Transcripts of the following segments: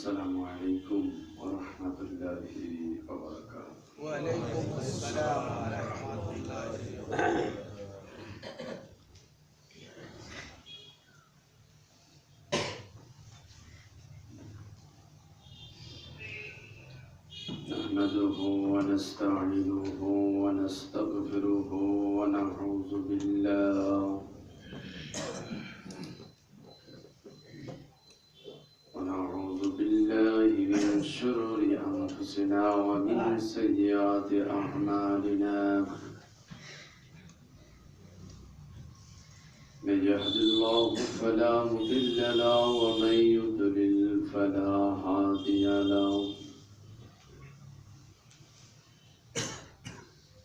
السلام عليكم ورحمة الله وبركاته. وعليكم السلام ورحمة الله وبركاته. نحمده ونستعينه ونستغفره ونعوذ بالله من شرور أنفسنا ومن سيئات أعمالنا. من يهد الله فلا مضل له ومن يضلل فلا هادي له.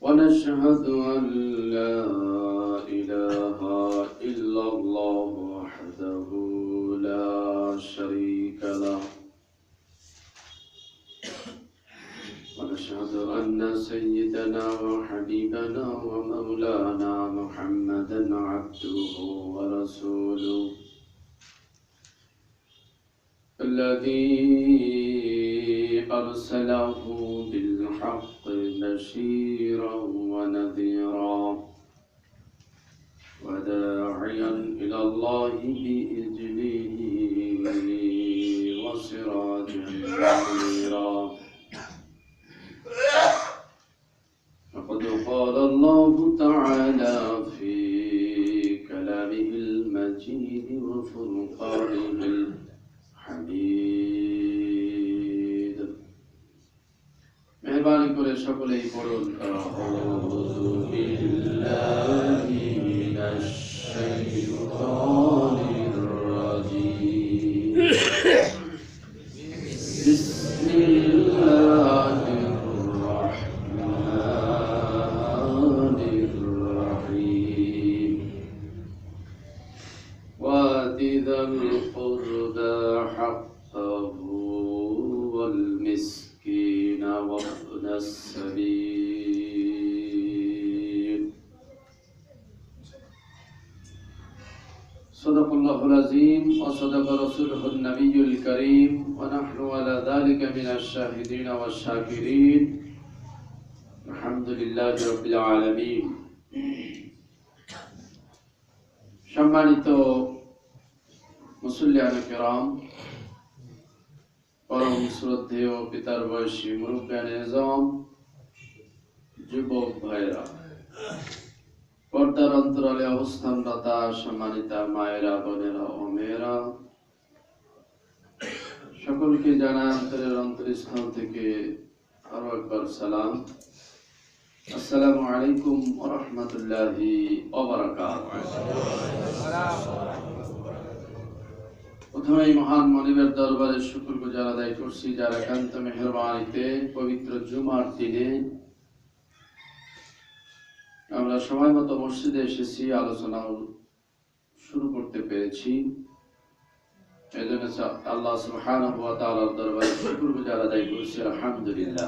ونشهد أن لا إله إلا الله وحده لا شريك له. ونشهد أن سيدنا وحبيبنا ومولانا محمدا عبده ورسوله الذي أرسله بالحق بشيرا ونذيرا وداعيا إلى الله بإذنه وسراجا منيرا. فقد قال الله تعالى في كلامه المجيد وفرقانه الحميد. মেহরবানি করে সকলেই পড়ুন আউযু বিল্লাহি মিনাশ শাইতানির রাজীম। বিসমিল্লাহির রাহমানির রাহিম। ওয়াতি যাল কুরবা হাক্কাহু ওয়াল মিসকিন وابن السبيل. صدق الله العظيم وصدق رسوله النبي الكريم ونحن على ذلك من الشاهدين والشاكرين. الحمد لله رب العالمين. সম্মানিত মুসল্লিয়ান কিরাম, পরম শ্রদ্ধেয় পিতার বয়সী মুরব্বিয়ান নিজাম, যুবক ভাইরা, পর্দার অন্তরালে অবস্থানরতা সম্মানিতা মায়েরা, বোনেরা ও মেয়েরা, সকলকে জানাই অন্তরের অন্তরস্থল থেকে আরো একবার সালাম। আসসালামু আলাইকুম ওয়া রাহমাতুল্লাহি ওয়া বারাকাতুহু। প্রথমেই মহান মনিবের দরবারে শুকরগুজার আদায় করছি, যার একান্ত মেহেরবানিতে পবিত্র জুমার দিনে আমরা সময় মতো মসজিদে এসেছি, আলোচনা শুরু করতে পেরেছি। এজন্য আল্লাহ সুবহানাহু ওয়া তাআলার দরবারে শুকরগুজার আদায় করছি, আলহামদুলিল্লাহ।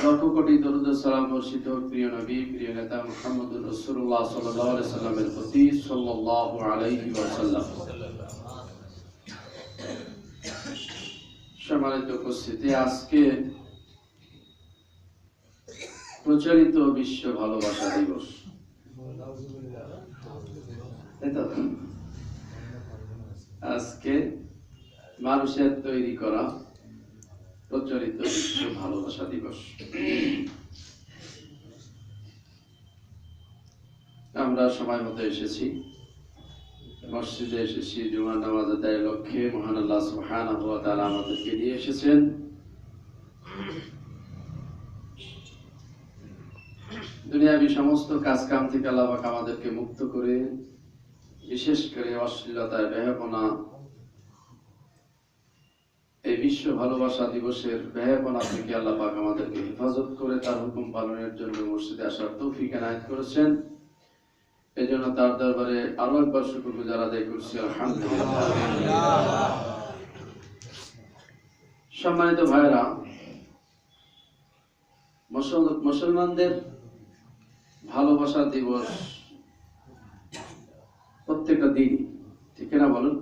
লক্ষ কোটি দরুদ ও সালাম বর্ষিত প্রিয় নবী, প্রিয় নেতা মুহাম্মদুর রাসূলুল্লাহ সাল্লাল্লাহু আলাইহি ওয়াসাল্লামের প্রতি, সাল্লাল্লাহু আলাইহি ওয়াসাল্লাম। সম্মানিত উপস্থিতি, আজকে প্রচলিত বিশ্ব ভালোবাসা দিবস। আজকে মানুষের তৈরি করা প্রচলিত বিশ্ব ভালোবাসা দিবস। আমরা সময় মতো এসেছি, মসজিদে এসেছি জুমার নামাজ আদায়ের লক্ষ্যে। মহান আল্লাহ সুবহানাহু ওয়া তাআলা আমাদেরকে নিয়ে এসেছেন। দুনিয়াবী সমস্ত কাজ কাম থেকে আল্লাহ পাক আমাদেরকে মুক্ত করে, বিশেষ করে অশ্লীলতায়, বেহাপনা, এই বিশ্ব ভালোবাসা দিবসের বেহাপনা থেকে আল্লাহ পাক আমাদেরকে হেফাজত করে তার হুকুম পালনের জন্য মসজিদে আসার তৌফিক এনায়েত করেছেন। এজন্য তার দরবারে আরো একবার শুকরগুজার আদায় করছি, আলহামদুলিল্লাহ। সম্মানিত ভাইরা, মুসলমানদের ভালোবাসা দিবস প্রত্যেকটা দিন, ঠিক না বলুন?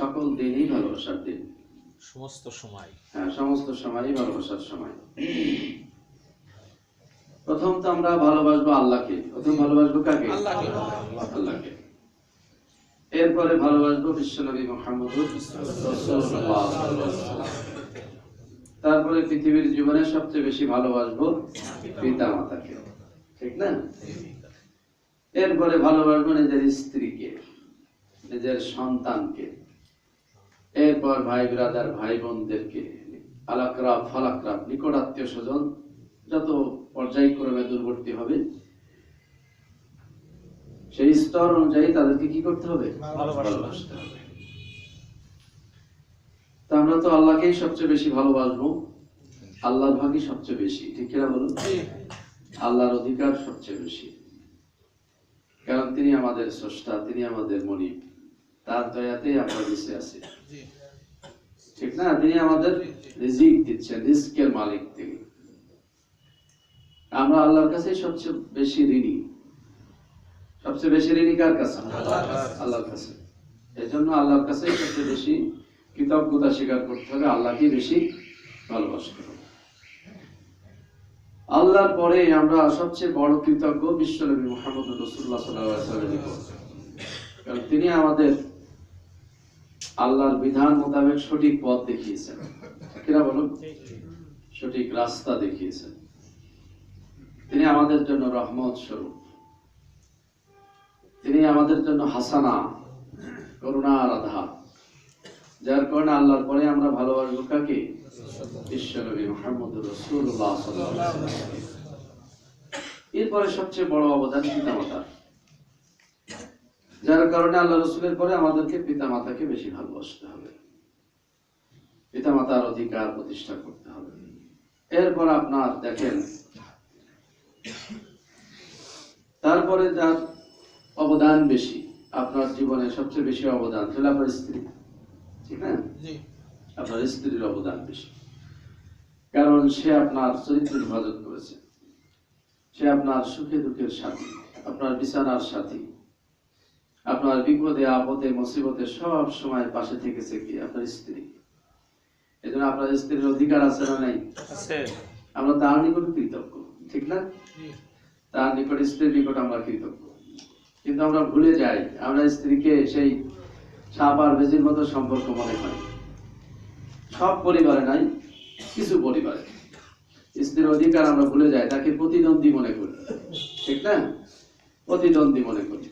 সকল দিনই ভালোবাসার দিন, সমস্ত সময়। হ্যাঁ, সমস্ত সময়ই ভালোবাসার সময়। প্রথম তো আমরা ভালোবাসবো আল্লাহকে, প্রথম ভালোবাসবো কাকে? আল্লাহকে। এরপরে ভালোবাসবো বিশ্বনবী মুহাম্মদুর রাসূলুল্লাহ সাল্লাল্লাহু আলাইহি ওয়াসাল্লাম। তারপরে পৃথিবীর জীবনে সবচেয়ে বেশি ভালোবাসবো পিতা মাতাকে, ঠিক না? এরপরে ভালোবাসবো নিজের স্ত্রীকে, নিজের সন্তানকে, এরপর ভাই ব্রাদার, ভাই বোনদেরকে, আলাকরাব ফালাকরাব, নিকট আত্মীয় স্বজন যত পর্যায়ক্রমে দূরবর্তী হবে সেই স্তর অনুযায়ী তাদেরকে কি করতে হবে? ভালোবাসতে হবে। তা আমরা তো আল্লাহকেই সবচেয়ে বেশি ভালোবাসবো, আল্লাহর ভাগই সবচেয়ে বেশি, ঠিক কিনা বলুন? আল্লাহর অধিকার সবচেয়ে বেশি, কারণ তিনি আমাদের স্রষ্টা, তিনি আমাদের মনিব, তার দয়াতেই আমরা বেঁচে আছি, ঠিক না? তিনি আমাদের রিজিক দিচ্ছেন, রিজকের মালিক তিনি। আমরা আল্লাহর কাছে সবচেয়ে বেশি ঋণী। সবচেয়ে বেশি ঋণী কার কাছে? আল্লাহর কাছে। এজন্য আল্লাহর কাছে সবচেয়ে বেশি কৃতজ্ঞতা স্বীকার করতে হবে, আল্লাহকে বেশি ভালোবাসতে হবে। আল্লাহর পরে আমরা সবচেয়ে বড় কৃতজ্ঞ বিশ্বনবী মুহাম্মদ রাসূলুল্লাহ সাল্লাল্লাহু আলাইহি ওয়াসাল্লাম, কারণ তিনি আমাদের আল্লাহর বিধান মোতাবেক সঠিক পথ দেখিয়েছেন, কিনা বলুন? সঠিক রাস্তা দেখিয়েছেন। তিনি আমাদের জন্য রহমত স্বরূপ, তিনি আমাদের জন্য হাসানা, করুণার আধার, যার কারণে আল্লাহর পরে আমরা ভালোবাসবো কাকে? বিশ্বনবী মুহাম্মদ রাসূলুল্লাহ সাল্লাল্লাহু আলাইহি ওয়াসাল্লাম। এরপরে সবচেয়ে বড় অবদান পিতামাতার, যার কারণে আল্লাহ রাসূলের পরে আমাদেরকে পিতামাতাকে বেশি ভালোবাসতে হবে, পিতামাতার অধিকার প্রতিষ্ঠা করতে হবে। এরপর আপনার দেখেন, তারপরে যার অবদান বেশি আপনার জীবনে, সবচেয়ে বেশি অবদান হলো আপনার স্ত্রী, ঠিক না? আপনার স্ত্রীর অবদান বেশি, কারণ সে আপনার চরিত্রের হেফাজত করেছে, সে আপনার সুখে দুঃখের সাথী, আপনার বিছানার সাথী, আপনার বিপদে আপদে মুসিবতে সব সময় পাশে থেকেছে কি? আপনার স্ত্রী। এজন্য আপনার স্ত্রীর অধিকার আছে না নাই? আমরা তার নিকট কৃতজ্ঞ, ঠিক না? তার নিকট, স্ত্রীর নিকট আমরা কৃতজ্ঞ, কিন্তু আমরা ভুলে যাই, আমরা স্ত্রীকে সেই সাপ আর বেজির মতো সম্পর্ক মনে করি। সব পরিবারে নাই, কিছু পরিবারে স্ত্রীর অধিকার আমরা ভুলে যাই, তাকে প্রতিদ্বন্দ্বী মনে করি, ঠিক না? প্রতিদ্বন্দ্বী মনে করি।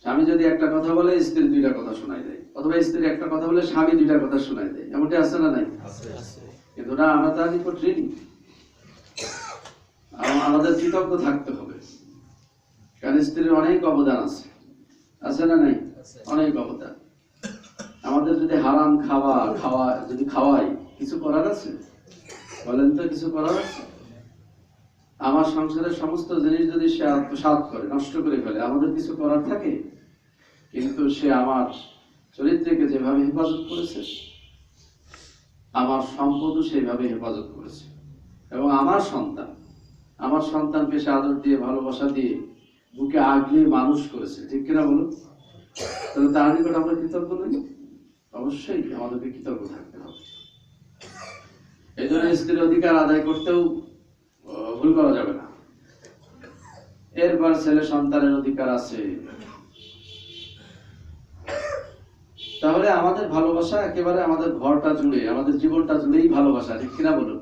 স্বামী যদি একটা কথা বলে, স্ত্রী দুইটা কথা শোনাই দেয়, অথবা স্ত্রী একটা কথা বলে, স্বামী দুইটা কথা শোনাই দেয়। এমনটা আছে না নাই? কিন্তু না, আমরা তার নিকট ঋণী, আমাদের কৃতজ্ঞ থাকতে হবে, কারণ স্ত্রীর অনেক অবদান আছে, আছে না নাই? অনেক অবদান। আমাদের যদি হারাম যদি খাওয়াই, কিছু করার আছে? বলেন তো, কিছু করার আছে? আমার সংসারের সমস্ত জিনিস যদি সে আত্মসাৎ করে, নষ্ট করে ফেলে, আমাদের কিছু করার থাকে? কিন্তু সে আমার চরিত্রকে যেভাবে হেফাজত করেছে, আমার সম্পদও সেইভাবে হেফাজত করেছে, এবং আমার সন্তানকে সে আদর দিয়ে, ভালোবাসা দিয়ে, বুকে আগলে মানুষ করেছে, ঠিক কিনা বলুন? তাহলে তার নিকট আমরা কৃতজ্ঞ নই? অবশ্যই আমাদেরকে কৃতজ্ঞ থাকতে হবে। এই জন্য স্ত্রীর অধিকার আদায় করতেও ভুল করা যাবে না। এরপর ছেলে সন্তানের অধিকার আছে। তাহলে আমাদের ভালোবাসা একেবারে আমাদের ঘরটা জুড়ে, আমাদের জীবনটা জুড়েই ভালোবাসা, ঠিক কিনা বলুন?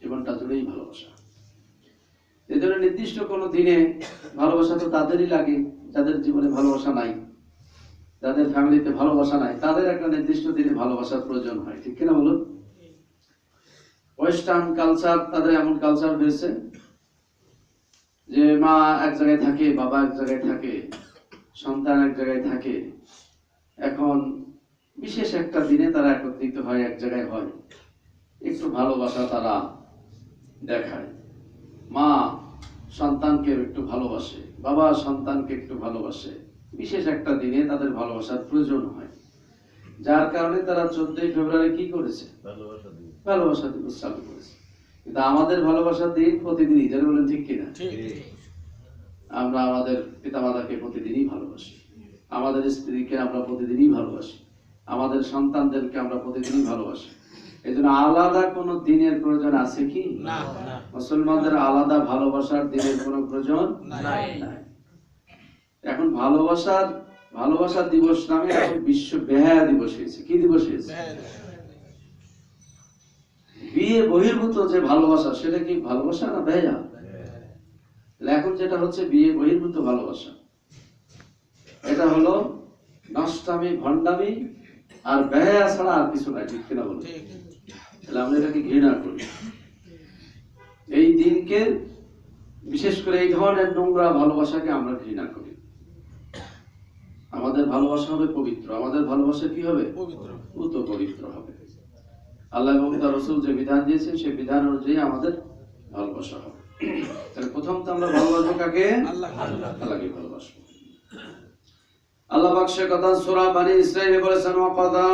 জীবনটা জুড়েই ভালোবাসা। এই জন্য নির্দিষ্ট কোনো দিনে ভালোবাসা তো তাদেরই লাগে যাদের জীবনে ভালোবাসা নাই, যাদের ফ্যামিলিতে ভালোবাসা নাই, তাদের একটা নির্দিষ্ট দিনে ভালোবাসার প্রয়োজন হয়, ঠিক কিনা বলুন? ওয়েস্টার্ন কালচার, তাদের এমন কালচার হয়েছে যে মা এক জায়গায় থাকে, বাবা এক জায়গায় থাকে, সন্তান এক জায়গায় থাকে। এখন বিশেষ একটা দিনে তারা একত্রিত হয়, এক জায়গায় হয়, একটু ভালোবাসা তারা দেখায়। মা সন্তানকে একটু ভালোবাসে, বাবা সন্তানকে একটু ভালোবাসে, বিশেষ একটা দিনে তাদের ভালোবাসার প্রয়োজন হয়, যার কারণে তারা 14 ফেব্রুয়ারি কি করেছে? ভালোবাসা দিবস চালু করেছে। কিন্তু আমাদের ভালোবাসার দিন প্রতিদিনই, যারা বলেন ঠিক কিনা? আমরা আমাদের পিতামাতাকে প্রতিদিনই ভালোবাসি, আমাদের স্ত্রীকে আমরা প্রতিদিনই ভালোবাসি, আমাদের সন্তানদেরকে আমরা প্রতিদিনই ভালোবাসি। এই জন্য আলাদা কোনো দিনের প্রয়োজন আছে কি? না। মুসলমানদের আলাদা ভালোবাসার দিনের কোনো প্রয়োজন নাই। এখন ভালোবাসা দিবস নামে এখন বিশ্ব বেহায়া দিবস হয়েছে। কি দিবস হয়েছে? বিয়ে বহির্ভূত যে ভালোবাসা, সেটা কি ভালোবাসা না বেহায়া? এখন যেটা হচ্ছে বিয়ে বহির্ভূত ভালোবাসা, এটা হলো নষ্টামি, ভণ্ডামি আর বেহায়া ছাড়া আর কিছু নাই। ঠিক কিনা বলুন? তাহলে আমরা এটাকে ঘৃণা করি। এই দিনকে, বিশেষ করে এই ধরনের নোংরা ভালোবাসাকে আমরা ঘৃণা করি। আমাদের ভালোবাসা হবে পবিত্র। আমাদের ভালোবাসা কি হবে? পবিত্র হবে। আল্লাহ এবং তার রাসূল যে বিধান দিয়েছেন, সেই বিধান অনুযায়ী আমাদের ভালোবাসা হবে। তাহলে প্রথম তো আমরা ভালোবাসবো কাকে? আল্লাহকে ভালোবাসবো। আল্লাহ পাক সে কথা সূরা বনী ইসরাঈলে বলেছেন, ওয়া কাদা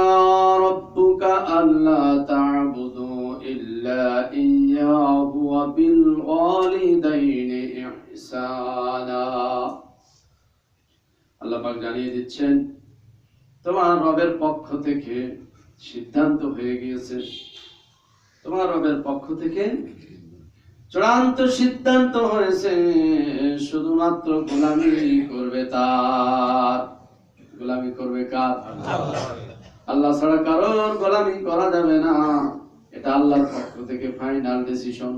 রাব্বুকা আল্লা তা'বুদু ইল্লা ইয়্যাহু ওয়া বিল ওয়ালিদাইনি ইহসানা। আল্লাহ পাক জানিয়ে দিচ্ছেন, তোমার রবের পক্ষ থেকে সিদ্ধান্ত হয়ে গিয়েছে, তোমার রবের পক্ষ থেকে চূড়ান্ত সিদ্ধান্ত হয়েছে, শুধুমাত্র গোলামি করবে তার। গোলামি করবে কার? আল্লাহ ছাড়া কারোর গোলামি করা যাবে না। এটা আল্লাহর পক্ষ থেকে ফাইনাল ডিসিশন,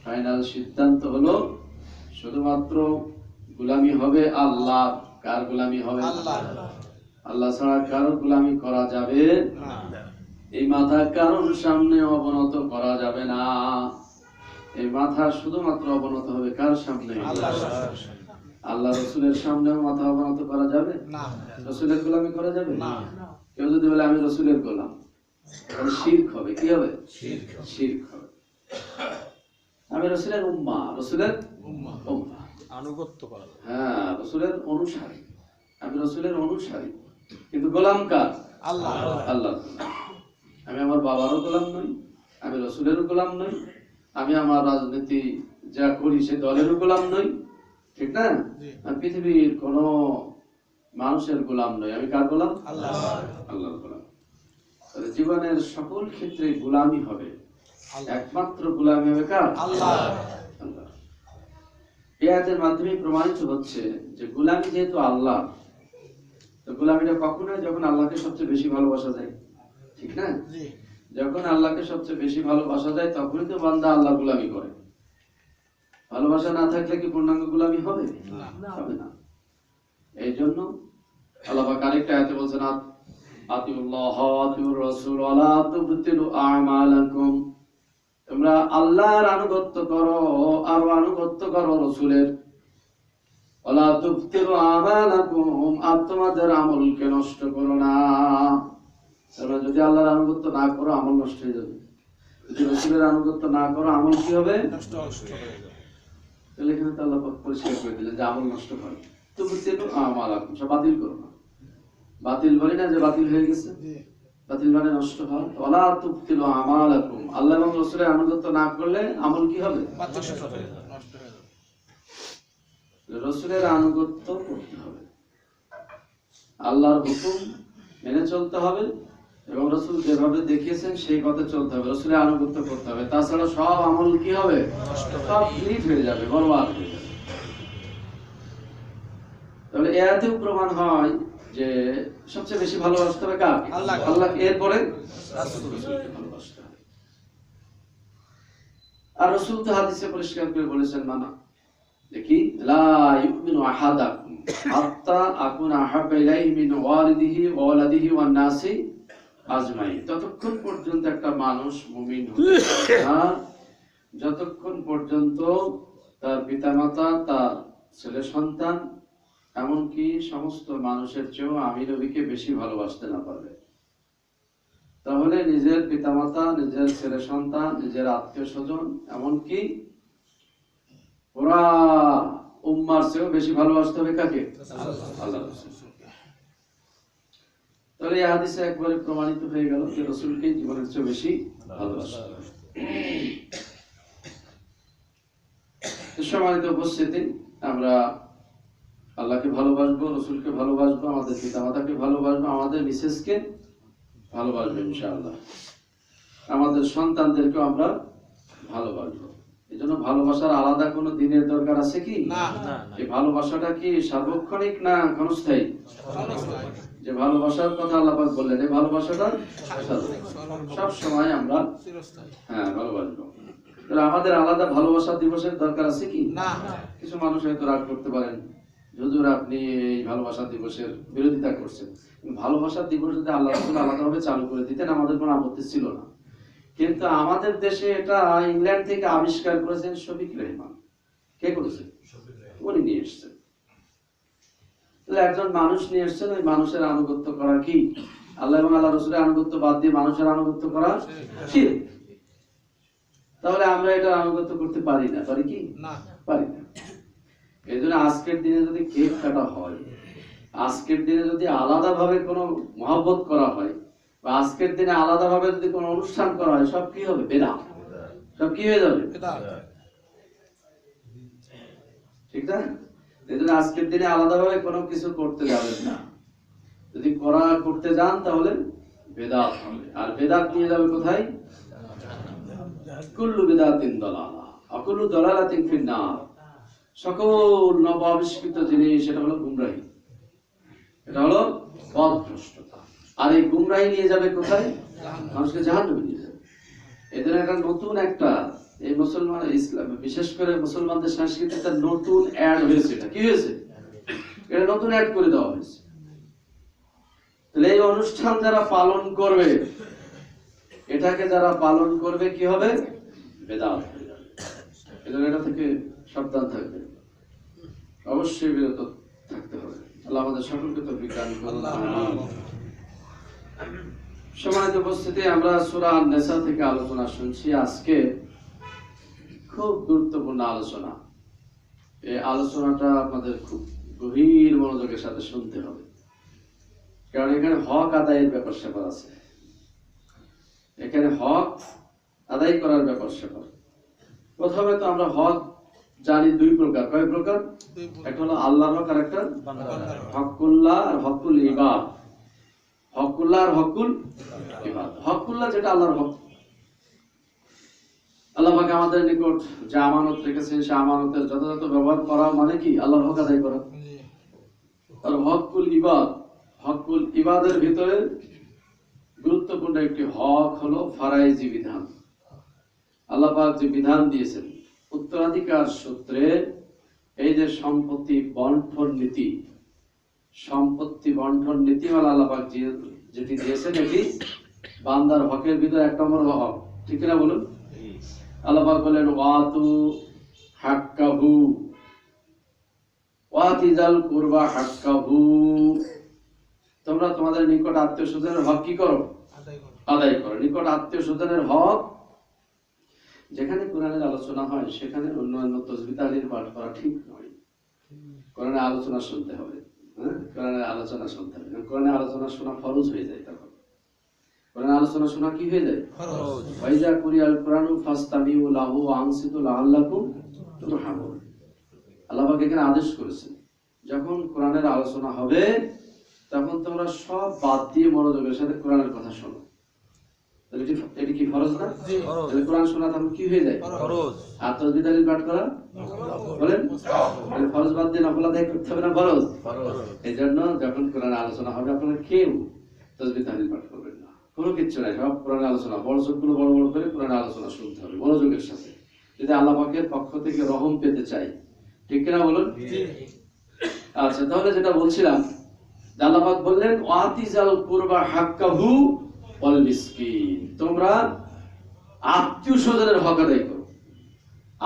ফাইনাল সিদ্ধান্ত হলো শুধুমাত্র গোলামি হবে আল্লাহ। কার গোলামি হবে? আল্লাহ ছাড়া কারোর গোলামি করা যাবে না। এই মাথা কারোর সামনে অবনত করা যাবে না। এই মাথা শুধুমাত্র অবনত হবে কার সামনে? আল্লাহ রসুলের সামনেও মাথা অবনত করা যাবে না। রসুলের গোলামি করা যাবে না। কেউ যদি বলে আমি রসুলের গোলাম, তাহলে শিরক হবে। কি হবে? শিরক হবে। আমি রসুলের উম্মাহ, রসুলের উম্মাহ, আনুগত্য করা। হ্যাঁ, রসুলের অনুসারী। আমি রসুলের অনুসারী, কিন্তু গোলাম কার? আল্লাহ। আমি আমার বাবারও গোলাম নই, আমি রসুলেরও গোলাম নই, আমি আমার রাজনীতি যা করি সে দলেরও গোলাম নই। ঠিক না? আমি পৃথিবীর কোন মানুষের গোলাম নই। আমি কার গোলাম? আল্লাহর গোলাম। তাহলে জীবনের সকল ক্ষেত্রে গোলামি হবে, একমাত্র গোলামি হবে কার? আল্লাহ। এই আয়াতের মাধ্যমে প্রমাণিত হচ্ছে যে গোলামি যেহেতু আল্লাহ, তো গোলামিটা কখন হয়? যখন আল্লাহকে সবচেয়ে বেশি ভালোবাসা যায়। ঠিক না? যখন আল্লাহকে সবচেয়ে বেশি ভালোবাসা যায়, তখনই তো বান্দা আল্লাহ গোলামি করে। ভালোবাসা না থাকলে কি পূর্ণাঙ্গ গোলামি হবে? হবে না। এই জন্য আল্লাহ পাক আরেকটা আয়াতে বলছেন, আতিউল্লাহ ওয়া আতিউর রাসূল ওয়া লা তুবতিলু আমালাকুম। তোমরা আল্লাহর আনুগত্য করো আর আনুগত্য করো রাসূলের। ওয়া লা তুবতিলু আমালাকুম, আর তোমাদের আমলকে নষ্ট করো না। তোমরা যদি আল্লাহর আনুগত্য না করো, আমল নষ্ট হয়ে যাবে। যদি রাসূলের আনুগত্য না করো, আমল কি হবে? নষ্ট হয়ে যাবে। তাহলে এখানে তো আল্লাহ পাক পরিষ্কার করে দিলেন যে আমল নষ্ট করে। তুবতিলু আমালাকুম, সব বাতিল করো না। বাতিল বলি না যে বাতিল হয়ে গেছে, বাতিল মানে নষ্ট হয়। ওয়ালা তুবতিলু আমালাকুম, আল্লাহ এবং রাসূলের আনুগত্য না করলে আমল কি হবে? নষ্ট হয়ে যাবে। রাসূলের আনুগত্য করতে হবে, আল্লাহর হুকুম মেনে চলতে হবে, এবং রাসূল যেভাবে দেখিয়েছেন সেই পথে চলতে হবে, রাসূলের আনুগত্য করতে হবে। তাছাড়া সব আমল কি হবে? সব ডিলিট হয়ে যাবে, বরবাদ হয়ে যাবে। তাহলে এতেও প্রমাণ হয় যে সবচেয়ে বেশি ভালোবাসতে হবে কাকে? আল্লাহ। এরপরে রাসূলকে ভালোবাসতে হবে। আর রাসূল তো হাদিসে পরিষ্কার করে বলেছেন, মানা দেখি লা ইউমিনু আহাদাকুম হাত্তা আকুনা আহাব্বা ইলাইহি মিন ওয়ালিদিহি ওয়া ওয়ালাদিহি ওয়ান নাসি আজমাইন। ততক্ষণ পর্যন্ত একটা মানুষ মুমিন হতে পারে যতক্ষণ পর্যন্ত তার পিতামাতা, তার ছেলে সন্তান, এমনকি সমস্ত মানুষের চেয়েও আমি নবীকে বেশি ভালোবাসতে না পারবে। তাহলে নিজের পিতামাতা, নিজের ছেলে সন্তান, নিজের আত্মীয় স্বজন, এমনকি পুরা উম্মার চেয়েও বেশি ভালোবাসতে হবে কাকে? আল্লাহ। তাহলে এই হাদিসে একবারে প্রমাণিত হয়ে গেল যে রাসূলকে জীবনের চেয়ে বেশি ভালোবাসতে হবে। সম্মানিত উপস্থিতি, আমরা আল্লাহকে ভালোবাসবো, রসুলকে ভালোবাসবো, আমাদের পিতামাতাকে ভালোবাসবো, আমাদের মিসেসকে ভালোবাসবো ইনশাআল্লাহ, আমাদের সন্তানদেরকেও আমরা ভালোবাসবো। এই জন্য ভালোবাসার আলাদা কোনো দিনের দরকার আছে কি? না। এই ভালোবাসাটা কি সার্বক্ষণিক না ক্ষণস্থায়ী? যে ভালোবাসার কথা আল্লাহ পাক বললেন, এই ভালোবাসাটা সব সময় আমরা ভালোবাসবো। তাহলে আমাদের আলাদা ভালোবাসা দিবসের দরকার আছে কি? না। কিছু মানুষ হয়তো রাগ করতে পারেন, হুজুর আপনি এই ভালোবাসা দিবসের বিরোধিতা করছেন। ভালোবাসা দিবস যদি আল্লাহ রাসূল আলাদাভাবে চালু করে দিতেন আমাদের কোনো আপত্তি ছিল না, কিন্তু আমাদের দেশে এটা ইংল্যান্ড থেকে আবিষ্কার করেছেন শফিক রেহমান। কে করেছেন? উনি নিয়ে এসছেন। তাহলে একজন মানুষ নিয়ে এসছেন, ওই মানুষের আনুগত্য করা কি? আল্লাহ এবং আল্লাহ রাসূলের আনুগত্য বাদ দিয়ে মানুষের আনুগত্য করা শিরক। তাহলে আমরা এটা আনুগত্য করতে পারি না, পারি কি? না, পারি না। এই জন্য আজকের দিনে যদি কেক কাটা হয়, আজকের দিনে যদি আলাদাভাবে কোনো মহব্বত করা হয়, বা আজকের দিনে আলাদাভাবে যদি কোনো অনুষ্ঠান করা হয়, সব কি হবে? বেদাত। সব কি হয়ে যাবে? ঠিক না? এই জন্য আজকের দিনে আলাদাভাবে কোনো কিছু করতে যাবেন না। যদি করতে যান তাহলে বেদাত হবে, আর বেদাত নিয়ে যাবে কোথায়? কুল্লু বিদাতিন দালালা ওয়া কুল্লু দালালাতিন ফিন-নার। সকল নব আবিষ্কৃত জিনিস এটা হলো গুমরাহি, এটা হলো পথভ্রষ্টতা। আর এই গুমরাহি নিয়ে যাবে কোথায়? মানুষকে জাহান্নামে নিয়ে যাবে। এদের একটা নতুন একটা এই মুসলমান ইসলাম, বিশেষ করে মুসলমানদের সংস্কৃতিতে নতুন অ্যাড হয়েছে। এটা কি হয়েছে? এটা নতুন অ্যাড করে দেওয়া হয়েছে। তাহলে এই অনুষ্ঠান যারা পালন করবে, এটাকে যারা পালন করবে কি হবে? বেদাত হয়ে যাবে। এজন্য এটা থেকে সাবধান থাকবে, অবশ্যই বিরত থাকতে হবে। আল্লাহ আমাদের সকলকে তৌফিক দান করুন। সম্মানিত উপস্থিতি, আমরা সূরা আন-নিসা থেকে আলোচনা শুনছি। আজকে খুব গুরুত্বপূর্ণ আলোচনা। এই আলোচনাটা আপনাদের খুব গভীর মনোযোগের সাথে শুনতে হবে, কারণ এখানে হক আদায়ের ব্যাপার স্যাপার আছে। এখানে হক আদায় করার ব্যাপার স্যাপার। প্রথমে তো আমরা হক জানি দুই প্রকার। কয় প্রকার? একটা হলো আল্লাহর হক, আর একটা হকুল্লাহ আর হকুল ইবাদ। হকুল্লাহ আর হকুল ইবাদ। হকুল্লাহ যেটা আল্লাহর হক, আল্লাহ পাক আমাদের নিকট যে আমানত রেখেছেন, সে আমানতের যথাযথ ব্যবহার করা মানে কি? আল্লাহর হক আদায় করা। আর হকুল ইবাদ, হকুল ইবাদের ভিতরে গুরুত্বপূর্ণ একটি হক হলো ফারাইজি বিধান। আল্লাহ পাক যে বিধান দিয়েছেন উত্তরাধিকার সূত্রে, এই যে সম্পত্তি বন্টন নীতি, সম্পত্তি বন্টন নীতি মানে আল্লাহ পাক যেটি দিয়েছেন, এটি বান্দার হকের ভিতরে এক নম্বর হক। ঠিক না বলুন? আল্লাহ পাক বলেন ওয়াতু হাক্কাহু ওয়াতিজাল কুরবা হাক্কাহু। তোমরা তোমাদের নিকট আত্মীয় স্বজনের হক কি করো? আদায় করো। নিকট আত্মীয় স্বজনের হক। যেখানে কোরআনের আলোচনা হয় সেখানে অন্যান্য তাসবিহ তাহলিল পাঠ করা ঠিক নয়। কোরআনের আলোচনা শুনতে হবে। কোরআনের আলোচনা শুনতে হবে। কোরআনের আলোচনা শোনা ফরজ হয়ে যায়। তখন কোরআনের আলোচনা শোনা কি হয়ে যায়? ফরজ। ওয়াইজা কুরিয়াল কুরআনু ফাসতামিউ লাহু ওয়া আনসিতু লাআল্লাকুম তুরহামুন। আল্লাহ পাক এখানে আদেশ করেছেন, যখন কোরআনের আলোচনা হবে তখন তোমরা সব বাদ দিয়ে মনোযোগের সাথে কোরআনের কথা শোনো। এটি কি ফরজ না? তাহলে কোরআন শোনা তখন কি হয়ে যায়? ফরজ। আর তাসবিহ তাহলিল পাঠ করা বলেন, তাহলে ফরজ বাদ দিয়ে নফল আদায় করতে হবে না? ফরজ। এইজন্য যখন কোরআনের আলোচনা হবে আপনারা কেউ তাসবিহ তাহলিল পাঠ করবেন না, কোনো কিচ্ছু নাই। সব কোরআনের আলোচনা বড় চোখগুলো বড় বড় করে কোরআনের আলোচনা শুনতে হবে মনোযোগের সাথে, যদি আল্লাহ পাকের পক্ষ থেকে রহম পেতে চাই। ঠিক কিনা বলুন? আচ্ছা, তাহলে যেটা বলছিলাম, আল্লাহ পাক বললেন ওয়াতিজাল কুরবা হাক্কাহু ওয়াল মিসকিন। তোমরা আত্মীয় স্বজনের হক আদায় করো।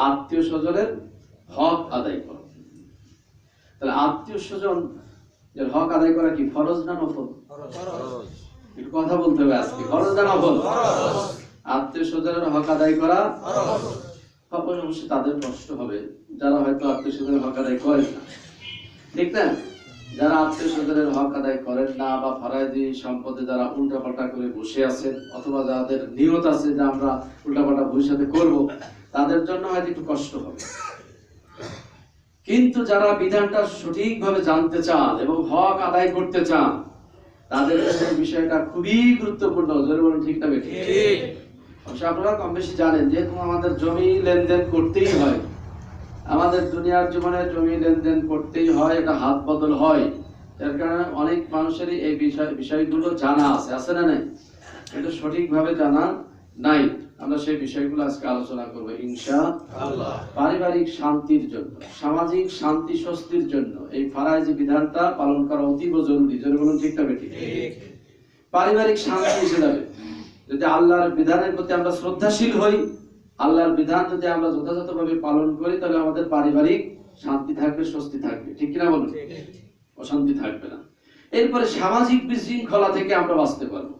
আত্মীয় স্বজনের হক আদায় করো। তাহলে আত্মীয় স্বজন এর হক আদায় করা কি ফরজ না নফল? ফরজ। একটু কথা বলতে হবে আজকে, ফরজ না নফল? আত্মীয় স্বজনের হক আদায় করা ফরজ। অবশ্যই তাদের কষ্ট হবে যারা হয়তো আত্মীয় স্বজনের হক আদায় করেন না। ঠিক না? যারা আত্মীয় স্বজনের হক আদায় করেন না, বা ফারাইজি সম্পদে যারা উল্টাপাল্টা করে বসে আছেন, অথবা যাদের নিয়ত আছে যে আমরা উল্টাপাল্টা ভবিষ্যতে করব, তাদের জন্য হয়তো একটু কষ্ট হবে। কিন্তু যারা বিধানটা সঠিকভাবে জানতে চান এবং হক আদায় করতে চান, তাদের কাছে এই বিষয়টা খুবই গুরুত্বপূর্ণ। জোরে বলুন ঠিক না বেঠিক? অবশ্য আপনারা কম বেশি জানেন, যেহেতু আমাদের জমি লেনদেন করতেই হয়, আমাদের দুনিয়ার জীবনে জমি লেনদেন করতেই হয়, এটা হাত বদল হয়। যার কারণে অনেক মানুষেরই এই বিষয়গুলো জানা আছে না নাই? এটা সঠিকভাবে জানা নাই। আমরা সেই বিষয়গুলো আজকে আলোচনা করবো ইনশাআল্লাহ। পারিবারিক শান্তির জন্য, সামাজিক শান্তি স্বস্তির জন্য এই ফারাইজি বিধানটা পালন করা অতীব জরুরি। জোরে বলুন ঠিক না বেঠিক? পারিবারিক শান্তি এসে যাবে যদি আল্লাহর বিধানের প্রতি আমরা শ্রদ্ধাশীল হই, আল্লাহর বিধান যদি আমরা যথাযথভাবে পালন করি, তাহলে আমাদের পারিবারিক শান্তি থাকবে, স্বস্তি থাকবে। ঠিক কিনা বলুন? অশান্তি থাকবে না। এরপরে সামাজিক বিশৃঙ্খলা থেকে আমরা বাঁচতে পারবো।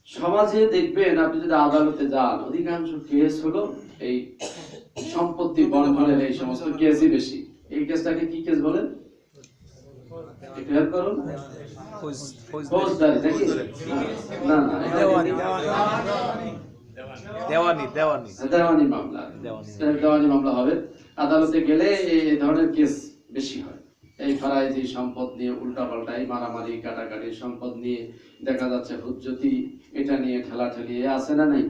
সমাজে দেখবেন, আপনি যদি আদালতে যান, অধিকাংশ কেস হলো এই সম্পত্তি বন্টনের, এই সমস্ত কেসই বেশি। এই কেসটাকে কি কেস বলেন? একটু হেল্প করুন। ফৌজদারি নাকি? না, দেওয়ানি মামলা। দেওয়ানি মামলা হবে। আদালতে গেলে এই ধরনের কেস বেশি হয়। এই ফারাইজি সম্পদ নিয়ে উল্টাপাল্টা, এই মারামারি কাটাকাটি, সম্পদ নিয়ে দেখা যাচ্ছে হুজ্জতি, এটা নিয়ে ঠেলাঠেলি আছে না নাই?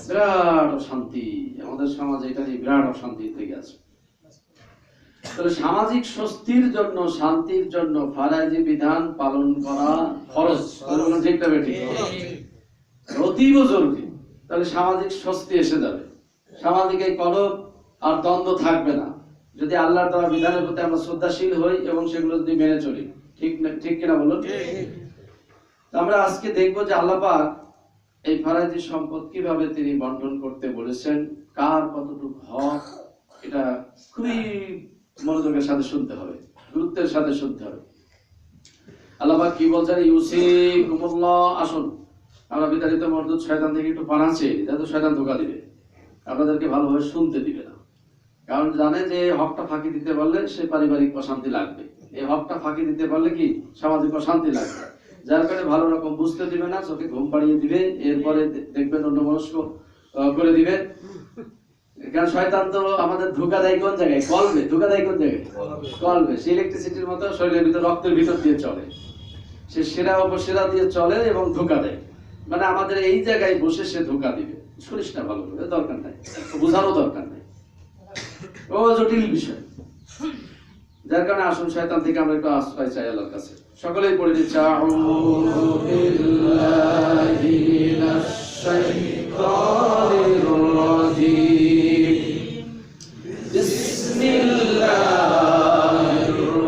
বিরাট অশান্তি আমাদের সমাজে, এটা নিয়ে বিরাট অশান্তি থেকে আছে। তবে সামাজিক স্বস্তির জন্য, শান্তির জন্য ফারাইজি বিধান পালন করা ফরজ। ঠিক না বেঠিক? অতীব জরুরি। তাহলে সামাজিক স্বস্তি এসে যাবে, সামাজিক এই কলহ আর দ্বন্দ্ব থাকবে না যদি আল্লাহর দেওয়া বিধানের প্রতি আমরা শ্রদ্ধাশীল হই এবং সেগুলো যদি মেনে চলি। ঠিক কিনা বলুন? আমরা আজকে দেখবো যে আল্লাহ পাক এই ফারাইজি সম্পদ কিভাবে তিনি বন্টন করতে বলেছেন, কার কতটুকু হক, এটা খুবই মনোযোগের সাথে শুনতে হবে, গুরুত্বের সাথে শুনতে হবে। আল্লাহ পাক কি বলছেন? ইউসিকুমুল্লাহ। আসুন আমরা বিতাড়িত মরদুদ শয়তান থেকে একটু পানা চেয়ে নিই, যাতে শয়তান ধোঁকা দিবে, আপনাদেরকে ভালোভাবে শুনতে দিবে না। কারণ জানে যে হকটা ফাঁকি দিতে পারলে সে পারিবারিক অশান্তি লাগবে, এই হকটা ফাঁকি দিতে পারলে কি সামাজিক অশান্তি লাগবে। যার কারণে ভালো রকম বুঝতে দিবে না, চোখে ঘুম পাড়িয়ে দিবে, এরপরে দেখবেন অন্যমনস্ক করে দিবে। কারণ শয়তান তো আমাদের ধোঁকা দেয় কোন জায়গায়? কলবে। ধোঁকা দেয় কোন জায়গায়? কলবে। সে ইলেকট্রিসিটির মতো শরীরের ভিতর, রক্তের ভিতর দিয়ে চলে, সে সেরা উপসেরা দিয়ে চলে এবং ধোঁকা দেয়। মানে আমাদের এই জায়গায় বসে সে ধোঁকা দিবে। শুনিস না ভালো করে, দরকার নাই, বোঝারও দরকার নাই, ও জটিল বিষয়। যার কারণে আসুন শয়তান থেকে আমরা একটু আশ্রয় চাই আল্লাহর কাছে। সকলেই পড়ে দিচ্ছি আউযু বিল্লাহি মিনাশ শাইতানির রাজীম। বিসমিল্লাহির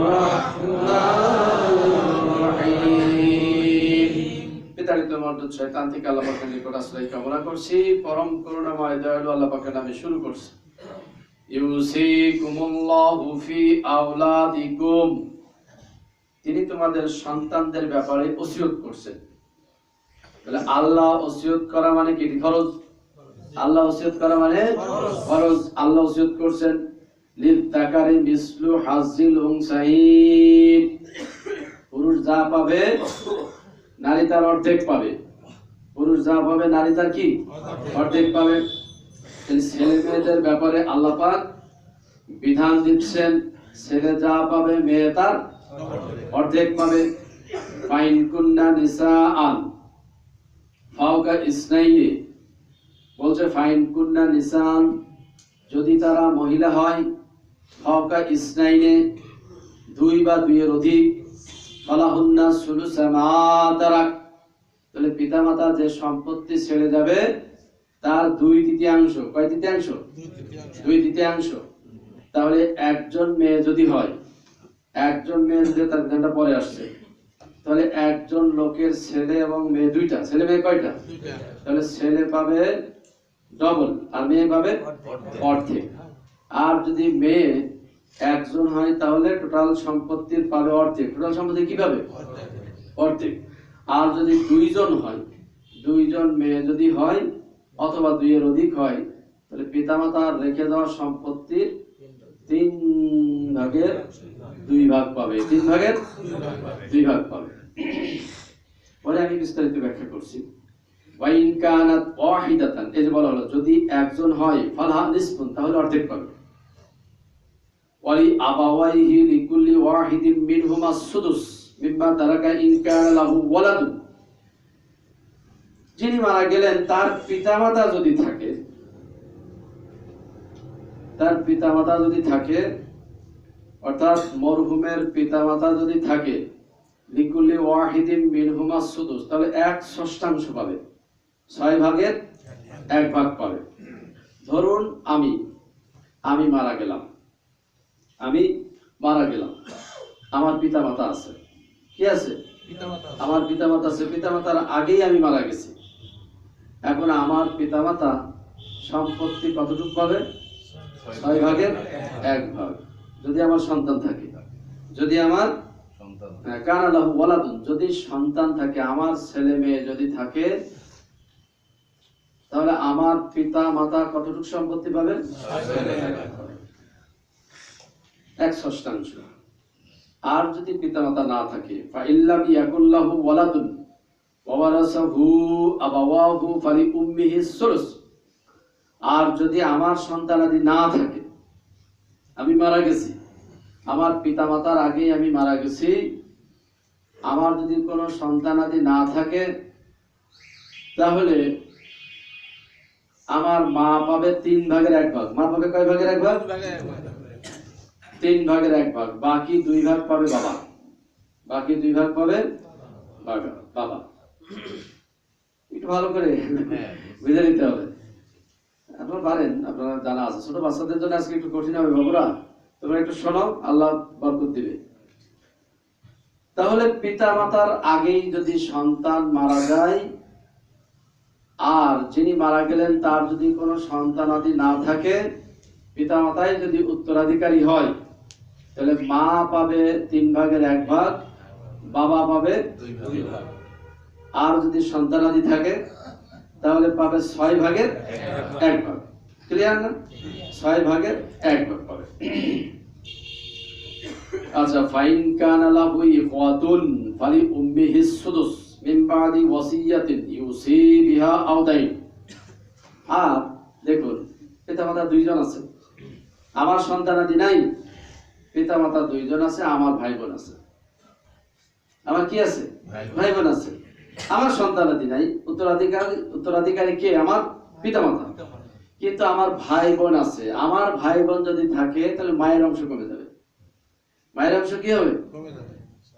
রাহমানির রাহিম। বিতাড়িত মরদুদ শয়তান থেকে আল্লাহ পাকের নিকট আশ্রয় কামনা করছি। পরম করুণাময় দয়ালু আল্লাহ পাকের নামে শুরু করছি। ইউসিকুমুল্লাহু ফি আওলাদিকুম। তিনি তোমাদের সন্তানদের ব্যাপারে ওসিয়ত করছেন। তাহলে আল্লাহ ওসিয়ত করা মানে কি? ফরজ। আল্লাহ ওসিয়ত করা মানে ফরজ। আল্লাহ ওসিয়ত করছেন লিযযাকারি মিসলু হাজ্জিল উনসাইন। পুরুষ যা পাবে নারী তার অর্ধেক পাবে। পুরুষ যা পাবে নারী তার কি? অর্ধেক পাবে। ছেলে মেয়েদের ব্যাপারে আল্লাহ পাক বিধান দিচ্ছেন, ছেলে যা পাবে মেয়ে তার অর্ধেক পাবে। ফাইন কুন্না নিসাআন ফাওকা ইসনাইনি, বলছে ফাইন কুন্না নিসান, যদি তারা মহিলা হয়, ফাওকা ইসনাইনে, দুই বা দুইয়ের অধিক, ফালাহুন্না সুলুসা মা তারাক, তাহলে পিতামাতা যে সম্পত্তি ছেড়ে যাবে তার 2/3। কয় তৃতীয়াংশ? 2/3। তাহলে একজন মেয়ে যদি হয়, একজন মেয়ে যদি, তার বিধানটা পরে আসছে, তাহলে একজন লোকের ছেলে এবং মেয়ে দুইটা, ছেলে মেয়ে কয়টা? তাহলে ছেলে পাবে ডবল আর মেয়ে পাবে অর্ধেক। আর যদি মেয়ে একজন হয় তাহলে টোটাল সম্পত্তির পাবে অর্ধেক। টোটাল সম্পত্তি কি পাবে? অর্ধেক। আর যদি দুইজন হয়, দুইজন মেয়ে যদি হয় অথবা দুইয়ের অধিক হয়, তাহলে পিতামাতার রেখে যাওয়া সম্পত্তির 3/2 ভাগ পাবে। 3/2 ভাগ পাবে। পরে আমি বিস্তারিত ব্যাখ্যা করছি। ওয়াইন কানাত ওয়াহিদাতান, এই যে বলা হলো যদি একজন হয় ফালাহা নিসফুন, তাহলে অর্ধেক পাবে। ওয়ালি আবাওয়াইহি লিকুল্লি ওয়াহিদিন মিনহুমা সুদুস মিম্মা তারাকা ইন কানা লাহু ওয়ালাদুন। যিনি মারা গেলেন তার পিতামাতা যদি থাকে, তার পিতামাতা যদি থাকে, অর্থাৎ মরহুমের পিতামাতা যদি থাকে, লিকুল্লি ওয়াহিদিন মিনহুমা সুদুস, তাহলে 1/6 পাবে, 6 ভাগের 1 ভাগ পাবে। ধরুন আমি মারা গেলাম, আমার পিতামাতা আছে, কি আছে? আমার পিতামাতা আছে, পিতামাতার আগেই আমি মারা গেছি। এখন আমার পিতামাতা সম্পত্তি কতটুকু পাবে? 6 ভাগের 1 ভাগ, যদি আমার সন্তান থাকে। যদি আমার কানা লাহু ওয়ালাদুন, যদি সন্তান থাকে, আমার ছেলে মেয়ে যদি থাকে, তাহলে আমার পিতা মাতা কতটুকু সম্পত্তি পাবে? 1/6। আর যদি পিতা মাতা না থাকে, ফাইল্লাম ইয়াকুল্লাহু ওয়ালাদুন ওয়ারাসাহু আবাওয়াহু ফালিউম্মিহি সুলুস, আর যদি আমার সন্তানাদি না থাকে, আমি মারা গেছি, আমার পিতা মাতার আগেই আমি মারা গেছি, আমার যদি কোনো সন্তানাদি না থাকে, তাহলে আমার মা পাবে 3 ভাগের 1 ভাগ। মা পাবে কয় ভাগের 1 ভাগ? 3 ভাগের 1 ভাগ। বাকি 2 ভাগ পাবে বাবা, বাকি 2 ভাগ পাবে বাবা। একটু ভালো করে বুঝে নিতে হবে। আপনারা পারেন, আপনারা জানা আছে। ছোট বাচ্চাদের জন্য আজকে একটু কঠিন হবে বাবুরা, তোমরা একটু শোনো, আল্লাহ বরকত দিবে। তাহলে পিতা মাতার আগেই যদি সন্তান মারা যায়, আর যিনি মারা গেলেন তার যদি কোনো সন্তানাদি না থাকে, পিতা মাতাই যদি উত্তরাধিকারী হয়, তাহলে মা পাবে 3 ভাগের 1 ভাগ, বাবা পাবে 2 ভাগ। আর যদি সন্তানাদি থাকে, তাহলে পাবে 6 ভাগের 1 ভাগ। ক্লিয়ার না? 6 ভাগের 1 ভাগ পাবে। আচ্ছা, ফাইন কানা লাহু ইখওয়াতুন ফালিউম্মিহি সুদুস মিন বাদি ওয়াসিয়াতিন ইউসি বিহা আও দাইন। আর দেখুন, পিতামাতা 2 জন আছে, আমার সন্তানাদি নাই, পিতামাতা 2 জন আছে, আমার ভাই বোন আছে। আমার কি আছে? ভাই বোন আছে। আমার সন্তানাদি নাই, উত্তরাধিকারী কে? আমার পিতামাতা। কিন্তু আমার ভাই বোন আছে। আমার ভাই বোন যদি থাকে, তাহলে মায়ের অংশ কমে যাবে। মায়ের অংশ কি হবে?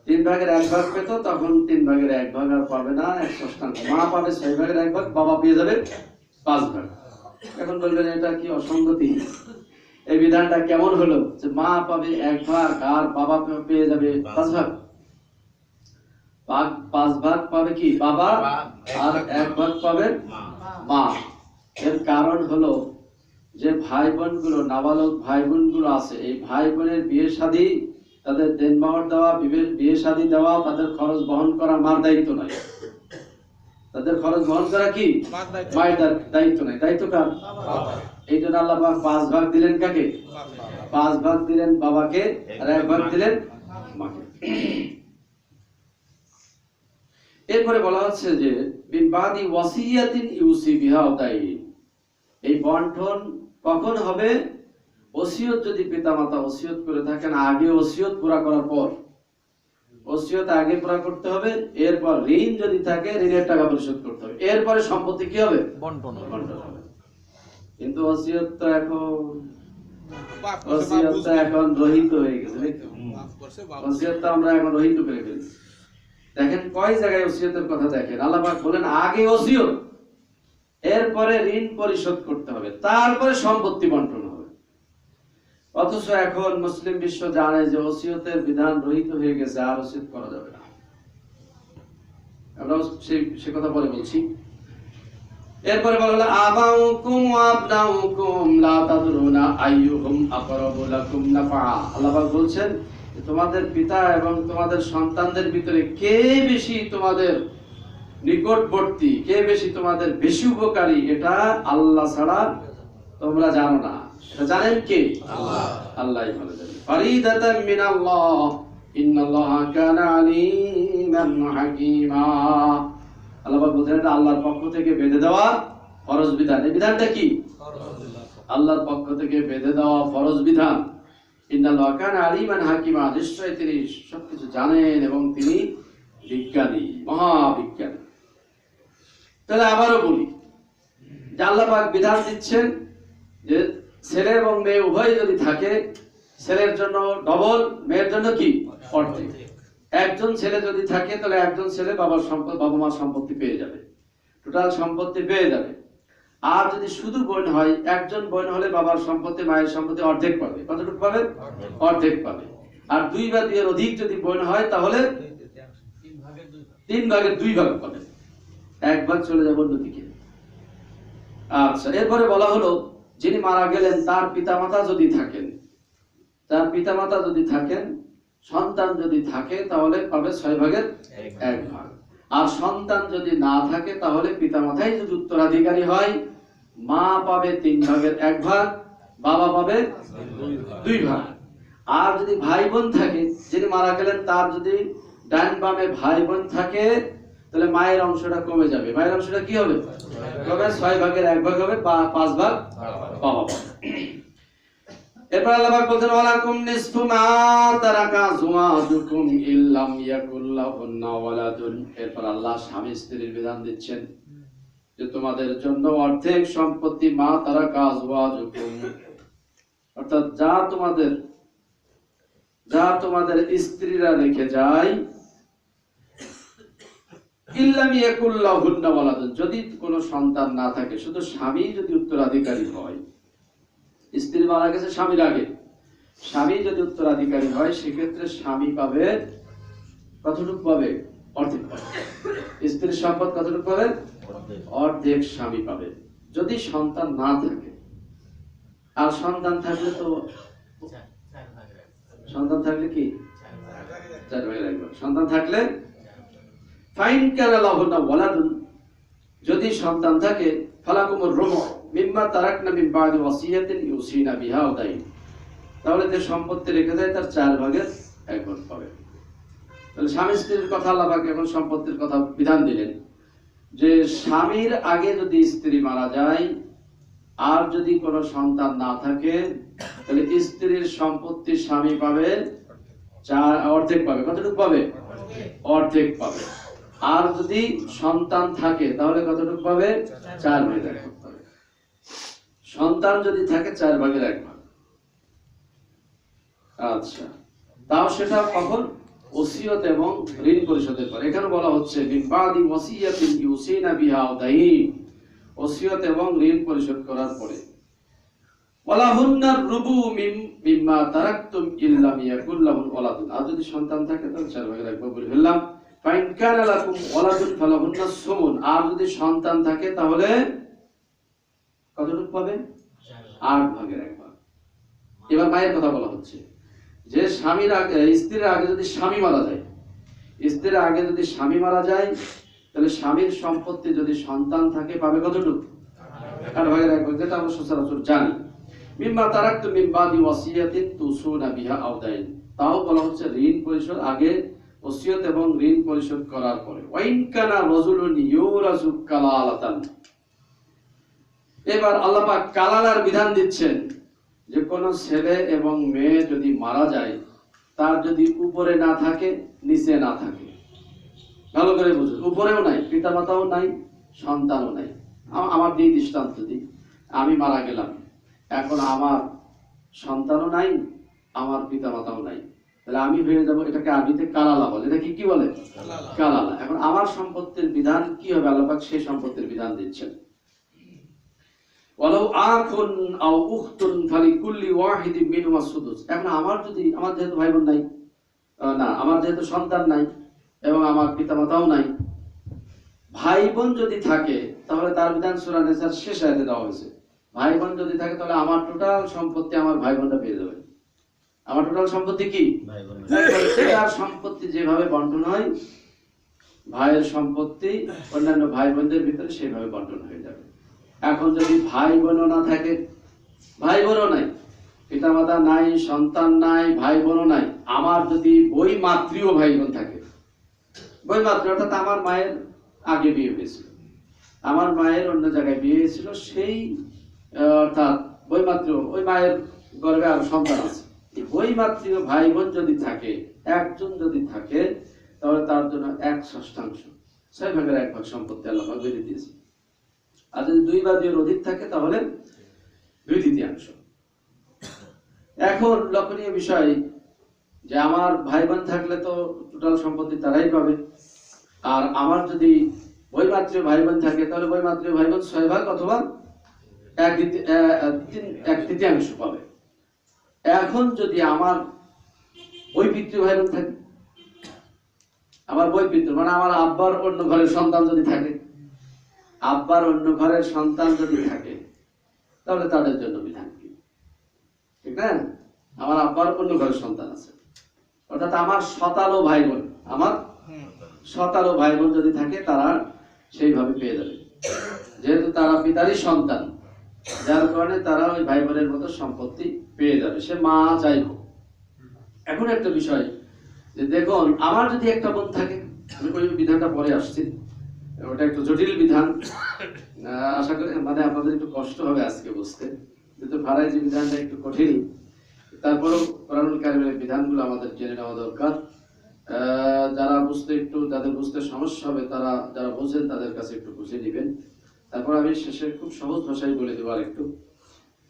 3 ভাগের 1 ভাগ পেত, তখন 3 ভাগের 1 ভাগ আর পাবে না, 1/6। মা পাবে 6 ভাগের 1 ভাগ, বাবা পেয়ে যাবে 5 ভাগ। এখন বলবেন এটা কি অসঙ্গতি? এই বিধানটা কেমন হলো যে মা পাবে 1 ভাগ আর বাবা পেয়ে যাবে 5 ভাগ? 5 ভাগ পাবে কি বাবা, আর 1 ভাগ পাবে মা। এর কারণ হলো যে ভাই বোন গুলো, নাবালক ভাই বোন গুলো আছে, এই ভাই বোনের বিয়ে শাদী, তাদের দেনমোহর দেওয়া, বিয়ে শাদী দেওয়া, তাদের খরচ বহন করা মার দায়িত্ব নয়। তাদের খরচ বহন করা কি মায়ের দায়িত্ব নয়, দায়িত্ব কার? এই জন্য আল্লাহ পাক 5 ভাগ দিলেন কাকে? 5 ভাগ দিলেন বাবাকে, আর 1 ভাগ দিলেন মাকে। এরপরে বলা হচ্ছে যে বিন বাদি ওয়াসিয়াতিন ইউসি বিহা আও দাইন। এই বন্টন কখন হবে? ওসিয়ত যদি পিতামাতা ওসিয়ত করে থাকেন, আগে ওসিয়ত পুরা করার পর। ওসিয়ত আগে পুরা করতে হবে, এরপর ঋণ যদি থাকে, ঋণের টাকা পরিশোধ করতে হবে, এরপরে সম্পত্তি কি হবে? বন্টন হবে। কিন্তু ওসিয়ত তো এখন রহিত হয়ে গেছে, ওসিয়ত তো আমরা এখন রহিত করে ফেলেছি। দেখেন কয় জায়গায় ওসিয়তের কথা দেখেন, আল্লাহ পাক বলেন আগে ওসিয়ত, এরপরে ঋণ পরিশোধ করতে হবে, তারপরে সম্পত্তি বন্টন হবে। অথচ এখন মুসলিম বিশ্ব জানে যে ওসিয়তের বিধান রহিত হয়ে গেছে, আর ওসিয়ত করা যাবে না। আমরা সে কথা পরে বলছি। এরপরে বলা হলো আবাউকুম ওয়া আবনাউকুম লা তাদরুনা আইয়ুহুম আকরাবু লাকুম নাফা। আল্লাহ পাক বলছেন তোমাদের পিতা এবং তোমাদের সন্তানদের ভিতরে কে বেশি তোমাদের নিকটবর্তী, কে বেশি তোমাদের বেশি উপকারী, এটা আল্লাহ ছাড়া তোমরা জানো না। এটা জানেন কে? আল্লাহ। আল্লাহই ভালো জানেন। ফারিদাতাম মিনাল্লাহ ইন্নাল্লাহা কানা আলিমান হাকীমা। আল্লাহ বলছেন এটা আল্লাহর পক্ষ থেকে বেঁধে দেওয়া ফরজ বিধান। এই বিধানটা কি? আল্লাহর পক্ষ থেকে বেঁধে দেওয়া ফরজ বিধান। ইন্নাল্লাহা কানা আলিমান হাকিমা, নিশ্চয়ই তিনি সবকিছু জানেন এবং তিনি বিজ্ঞানী, মহাবিজ্ঞানী। তাহলে আবারও বলি যে আল্লাহ পাক বিধান দিচ্ছেন যে ছেলে এবং মেয়ে উভয় যদি থাকে, ছেলের জন্য ডবল, মেয়ের জন্য কি অর্ধেক। একজন ছেলে যদি থাকে তাহলে একজন ছেলে বাবা মার সম্পত্তি পেয়ে যাবে, টোটাল সম্পত্তি পেয়ে যাবে। আর যদি শুধু বোন হয়, একজন বোন হলে বাবার সম্পত্তি মায়ের সম্পত্তি অর্ধেক পাবে। কতটুকু পাবে? অর্ধেক পাবে। আর 2 বা 2 এর অধিক যদি বোন হয় তাহলে 3 ভাগের 2 ভাগ পাবে, 1 ভাগ চলে যাবে অন্যদিকে। আচ্ছা, এরপরে বলা হলো যিনি মারা গেলেন তার পিতামাতা যদি থাকেন, সন্তান যদি থাকে তাহলে পাবে 6 ভাগের 1 ভাগ। আর সন্তান যদি না থাকে তাহলে পিতামাতাই যদি উত্তরাধিকারী হয়, মা পাবে 3 ভাগের 1 ভাগ, বাবা পাবে 2 ভাগ। আর যদি ভাই বোন থাকে, যিনি মারা গেলেন তার যদি ডান বামে ভাই বোন থাকে তাহলে মায়ের অংশটা কমে যাবে। মায়ের অংশটা কি হবে? তবে 6 ভাগের 1 ভাগ হবে, 5 ভাগ বাবা পাবে। এরপর আল্লাহ পাক বলেন ওয়ালাকুম নিসফু মা তারাকা যুওয়াজুকুম ইল্লাম ইয়াকুল লাহুন্না ওয়ালাদুন। এরপর আল্লাহ স্বামী স্ত্রীর বিধান দিচ্ছেন যে তোমাদের জন্য অর্ধেক সম্পত্তি মা তারাকা যুওয়াজুকুম, অর্থাৎ যা তোমাদের স্ত্রীরা রেখে যায়, ইল্লাম ইয়াকুল লাহুন্না ওয়ালাদুন, যদি কোনো সন্তান না থাকে, শুধু স্বামী যদি উত্তরাধিকারী হয়। স্ত্রী মারা গেছে স্বামীর আগে, স্বামী যদি উত্তরাধিকারী হয় সেক্ষেত্রে স্বামী পাবে কতটুকু পাবে? অর্ধেক পাবে। স্ত্রীর সম্পদ কতটুকু পাবে? অর্ধেক স্বামী পাবে। যদি সন্তান না থাকে, আর সন্তান থাকলে তো কি 4 ভাগের 1 ভাগ। সন্তান থাকলে ফাইন কানা লাহুন্না ওয়ালাদুন, যদি সন্তান থাকে ফালাকুমুর রুবু মিম্মা তারাকনা মিন বাদি ওয়াসিয়াতিন ইউসিনা বিহা আও দাইন, তাহলে যে সম্পত্তি রেখে দেয় তার 4 ভাগের 1 ভাগ পাবে। তাহলে স্বামী স্ত্রীর কথা আল্লাহ পাক এখন সম্পত্তির কথা বিধান দিলেন যে স্বামীর আগে যদি স্ত্রী মারা যায় আর যদি কোনো সন্তান না থাকে তাহলে স্ত্রীর সম্পত্তি স্বামী পাবে অর্ধেক পাবে। কতটুকু পাবে? অর্ধেক পাবে। আর যদি সন্তান থাকে তাহলে কতটুকু পাবে? 4 ভাগের 1 ভাগ পাবে। সন্তান যদি থাকে 4 ভাগের 1 ভাগ। আচ্ছা, তাও সেটা কখন? ওসিয়ত এবং ঋণ পরিশোধের পর। এখানে বলা হচ্ছে মিন বাদি ওয়াসিয়াতিন ইউসিনা বিহা আও দাইন, ওসিয়ত এবং ঋণ পরিশোধ করার পরে। ওয়ালাহুন্নার রুবু মিম্মা তারাকতুম ইল্লাম ইয়াকুল লাহুম ওয়ালাদুন, আর যদি সন্তান থাকে তাহলে 4 ভাগের 1 ভাগ বলে ফেললাম। ফাইন কানা লাকুম ওয়ালাদুন ফালাহুন্নাস সুমুন, আর যদি সন্তান থাকে তাহলে কতটুকু পাবে? 8 ভাগের 1 ভাগ। এবার মায়ের কথা বলা হচ্ছে যে স্বামীর আগে, স্ত্রীর আগে যদি স্বামী মারা যায়, স্ত্রীর আগে যদি স্বামী মারা যায় তাহলে স্বামীর সম্পত্তি যদি সন্তান থাকে পাবে কতটুকু? 8 ভাগের 1 ভাগ, যেটা আমরা সচরাচর জানি। মিম্মা তারাকতুম মিন বাদি ওয়াসিয়াতিন তুসুনা বিহা আও দাইন, তাও বলা হচ্ছে ঋণ পরিশোধ আগে, ওসিয়ত এবং ঋণ পরিশোধ করার পরে। ওয়াইন কানা রাজুলুন ইউরাজু কালালাতান, এবার আল্লাহ পাক কালালার বিধান দিচ্ছেন যে কোন ছেলে এবং মেয়ে যদি মারা যায়, তার যদি উপরে না থাকে নিচে না থাকে, ভালো করে বুঝুন, উপরেও নাই, পিতামাতাও নাই, সন্তানও নাই। আমার দিয়ে দৃষ্টান্ত দিই, আমি মারা গেলাম, এখন আমার সন্তানও নাই, আমার পিতামাতাও নাই, তাহলে আমি হয়ে যাব, এটাকে আরবিতে কালালা বলে। এটা কি বলে? কালালা। এখন আমার সম্পত্তির বিধান কি হবে? আল্লাহ পাক সেই সম্পত্তির বিধান দিচ্ছেন। ওয়ালাউ আখুন আও উখতুন ফালিকুল্লি ওয়াহিদিন মিনহুমা সুদুস। এখন আমার যেহেতু ভাই বোন নাই, আমার যেহেতু সন্তান নাই এবং আমার পিতামাতাও নাই, ভাই বোন যদি থাকে তাহলে তার বিধান সূরা নিসার শেষ আয়াতে দেওয়া হয়েছে। ভাই বোন যদি থাকে তাহলে আমার টোটাল সম্পত্তি আমার ভাই বোনরা পেয়ে যাবে। আমার টোটাল সম্পত্তি কি? তার সম্পত্তি যেভাবে বন্টন হয়, ভাইয়ের সম্পত্তি অন্যান্য ভাই বোনদের ভিতরে সেভাবে বন্টন হয়ে যাবে। এখন যদি ভাই বোনও না থাকে, ভাই বোনও নাই, পিতামাতা নাই, সন্তান নাই, ভাই বোনও নাই, আমার যদি বই মাতৃও ভাই বোন থাকে, বই মাতৃ অর্থাৎ আমার মায়ের আগে বিয়ে হয়েছিল, আমার মায়ের অন্য জায়গায় বিয়ে হয়েছিল, সেই অর্থাৎ বই মাতৃ, ওই মায়ের গর্ভে আর সন্তান আছে, বৈমাত্রীয় ভাই বোন যদি থাকে, একজন যদি থাকে, তাহলে তার জন্য 1/6, 6/1 সম্পত্তি আল্লাহ পাক বেঁধে দিয়েছে। আর যদি 2 বা 2 অধিক থাকে তাহলে 2/3। এখন লক্ষণীয় বিষয় যে আমার ভাই বোন থাকলে তো টোটাল সম্পত্তি তারাই পাবে, আর আমার যদি বৈমাত্রীয় ভাই বোন থাকে তাহলে বৈমাত্রীয় ভাই বোন 6 ভাগ অথবা 1/3 পাবে। এখন যদি আমার বৈপিতৃ ভাই বোন থাকে, আমার বৈপিতৃ মানে আমার আব্বার অন্য ঘরের সন্তান যদি থাকে, আব্বার অন্য ঘরের সন্তান যদি থাকে, তাহলে তাদের জন্য বিধান কি? ঠিক না? আমার আব্বার অন্য ঘরের সন্তান আছে, অর্থাৎ আমার শতালো ভাই বোন, আমার শতালো ভাই বোন যদি থাকে, তারা সেইভাবে পেয়ে যাবে, যেহেতু তারা পিতারই সন্তান, যার কারণে তারা ওই ভাই বোনের মতো সম্পত্তি পেয়ে যাবে, সে মা যাই হোক। এখন একটা বিষয় যে দেখুন, আমার যদি একটা বোন থাকে, আমি ওই বিধানটা পরে আসছি, ওটা একটু জটিল বিধান, আশা করি মানে আপনাদের একটু কষ্ট হবে আজকে বুঝতে, কিন্তু ফারাইজি বিধানটা একটু কঠিন, তারপরেও কোরআনুল কারীমের বিধানগুলো আমাদের জেনে নেওয়া দরকার। যারা বুঝতে একটু, যাদের বুঝতে সমস্যা হবে, তারা যারা বোঝেন তাদের কাছে একটু বুঝে নেবেন। তারপর আমি শেষে খুব সহজ ভাষায় বলে দেবো আর একটু।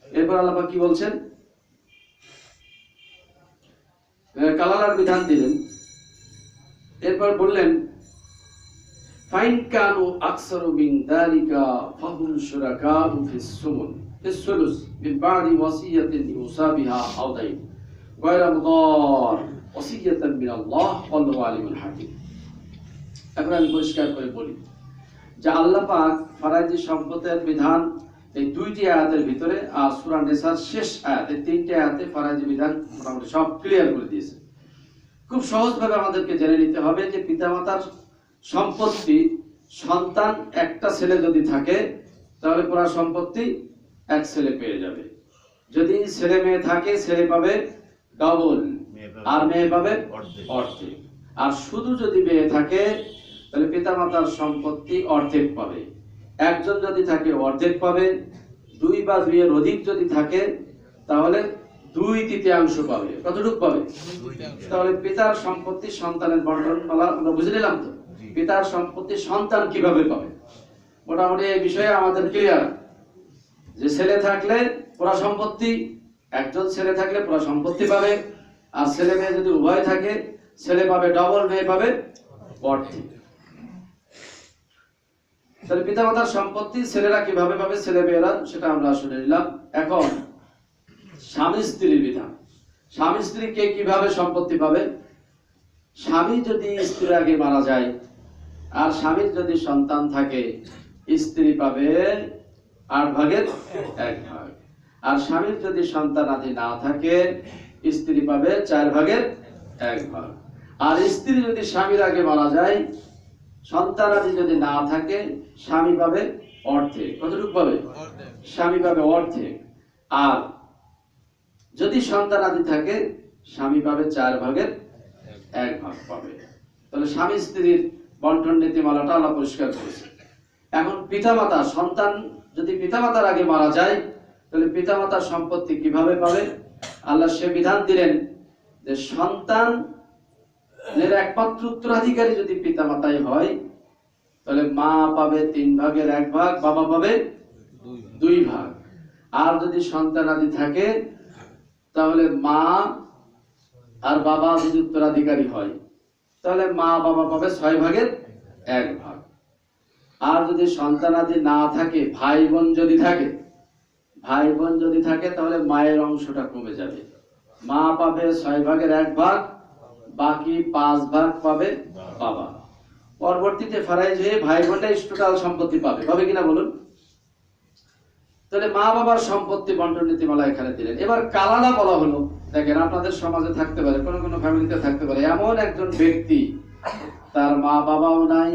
এরপর আল্লাহ পাক কি বলছেন? কালালার বিধান দিলেন, এরপর বললেন ফাইন কানু আকসারু মিন যালিকা ফাহুম শুরাকাউ ফিস সুলুস মিন বাদি ওয়াসিয়াতিন ইউসা বিহা আও দাইন গায়রা মুদার ওয়াসিয়াতান মিনাল্লাহ ওয়াল্লাহু আলিমুল হাকিম। এখন আমি পরিষ্কার করে বলি যে আল্লাহ পাক ফারাইজি সম্পদের বিধান এই 2টি আয়াতের ভিতরে, আর সূরা নিসার শেষ আয়াতে 3টি আয়াতে ফারাইজি বিধান মোটামুটি সব ক্লিয়ার করে দিয়েছে। খুব সহজভাবে আমাদেরকে জেনে নিতে হবে যে পিতামাতার সম্পত্তি, সন্তান একটা ছেলে যদি থাকে তাহলে পুরো সম্পত্তি এক ছেলে পেয়ে যাবে। যদি ছেলে মেয়ে থাকে, ছেলে পাবে ডবল আর মেয়ে পাবে অর্ধেক। আর শুধু যদি মেয়ে থাকে তাহলে পিতামাতার সম্পত্তি অর্ধেক পাবে। একজন যদি থাকে অর্ধেক পাবে, 2 বা 2 এর অধিক যদি থাকে তাহলে 2/3 পাবে। কতটুকু পাবে? তাহলে পিতার সম্পত্তি সন্তানের বন্টন আমরা বুঝে নিলাম তো, পিতার সম্পত্তি সন্তান কিভাবে পাবে মোটামুটি এই বিষয়ে আমাদের ক্লিয়ার। যে ছেলে থাকলে পুরো সম্পত্তি, একজন ছেলে থাকলে পুরো সম্পত্তি পাবে, আর ছেলে মেয়ে যদি উভয় থাকে, ছেলে পাবে ডবল, মেয়ে পাবে অর্ধেক। তাহলে পিতামাতার সম্পত্তি ছেলেরা কিভাবে পাবে, ছেলে মেয়েরা, সেটা আমরা শুনে নিলাম। এখন স্বামী স্ত্রীর বিধান। স্বামী স্ত্রী কে কিভাবে সম্পত্তি পাবে? স্বামী যদি স্ত্রীর আগে মারা যায় আর স্বামীর যদি সন্তান থাকে, স্ত্রী পাবে 8/1, আর স্বামীর যদি সন্তান আদি না থাকে, স্ত্রী পাবে 4/1। আর স্ত্রী যদি স্বামীর আগে মারা যায়, সন্তান আদি যদি না থাকে, স্বামী পাবে অর্ধেক। কতটুকু পাবে? স্বামী পাবে অর্ধেক। আর যদি সন্তান আদি থাকে, স্বামী পাবে 4/1 পাবে। তাহলে স্বামী স্ত্রীর বন্টন নীতিমালাটা আল্লাহ পরিষ্কার করেছে। এখন পিতামাতা, সন্তান যদি পিতামাতার আগে মারা যায় তাহলে পিতামাতার সম্পত্তি কিভাবে পাবে? আল্লাহ সে বিধান দিলেন যে সন্তানের একমাত্র উত্তরাধিকারী যদি পিতামাতাই হয় তাহলে মা পাবে 3/1, বাবা পাবে 2 ভাগ। আর যদি সন্তান আদি থাকে তাহলে মা আর বাবা যদি উত্তরাধিকারী হয় তাহলে মা বাবা পাবে 6/1। আর যদি সন্তানাদি না থাকে, ভাই বোন যদি থাকে তাহলে মায়ের অংশটা কমে যাবে। মা পাবে 6/1, বাকি 5 পাবে বাবা। পরবর্তীতে ফারাইজ হয়ে ভাই বোনটাই টোটাল সম্পত্তি পাবে কিনা বলুন? তাহলে মা বাবার সম্পত্তি বন্টন নীতিমালা এখানে দিলেন। এবার কালালা বলা হলো। দেখেন, আপনাদের সমাজে থাকতে পারে, কোনো ফ্যামিলিতে থাকতে পারে এমন একজন ব্যক্তি, তার মা বাবাও নাই,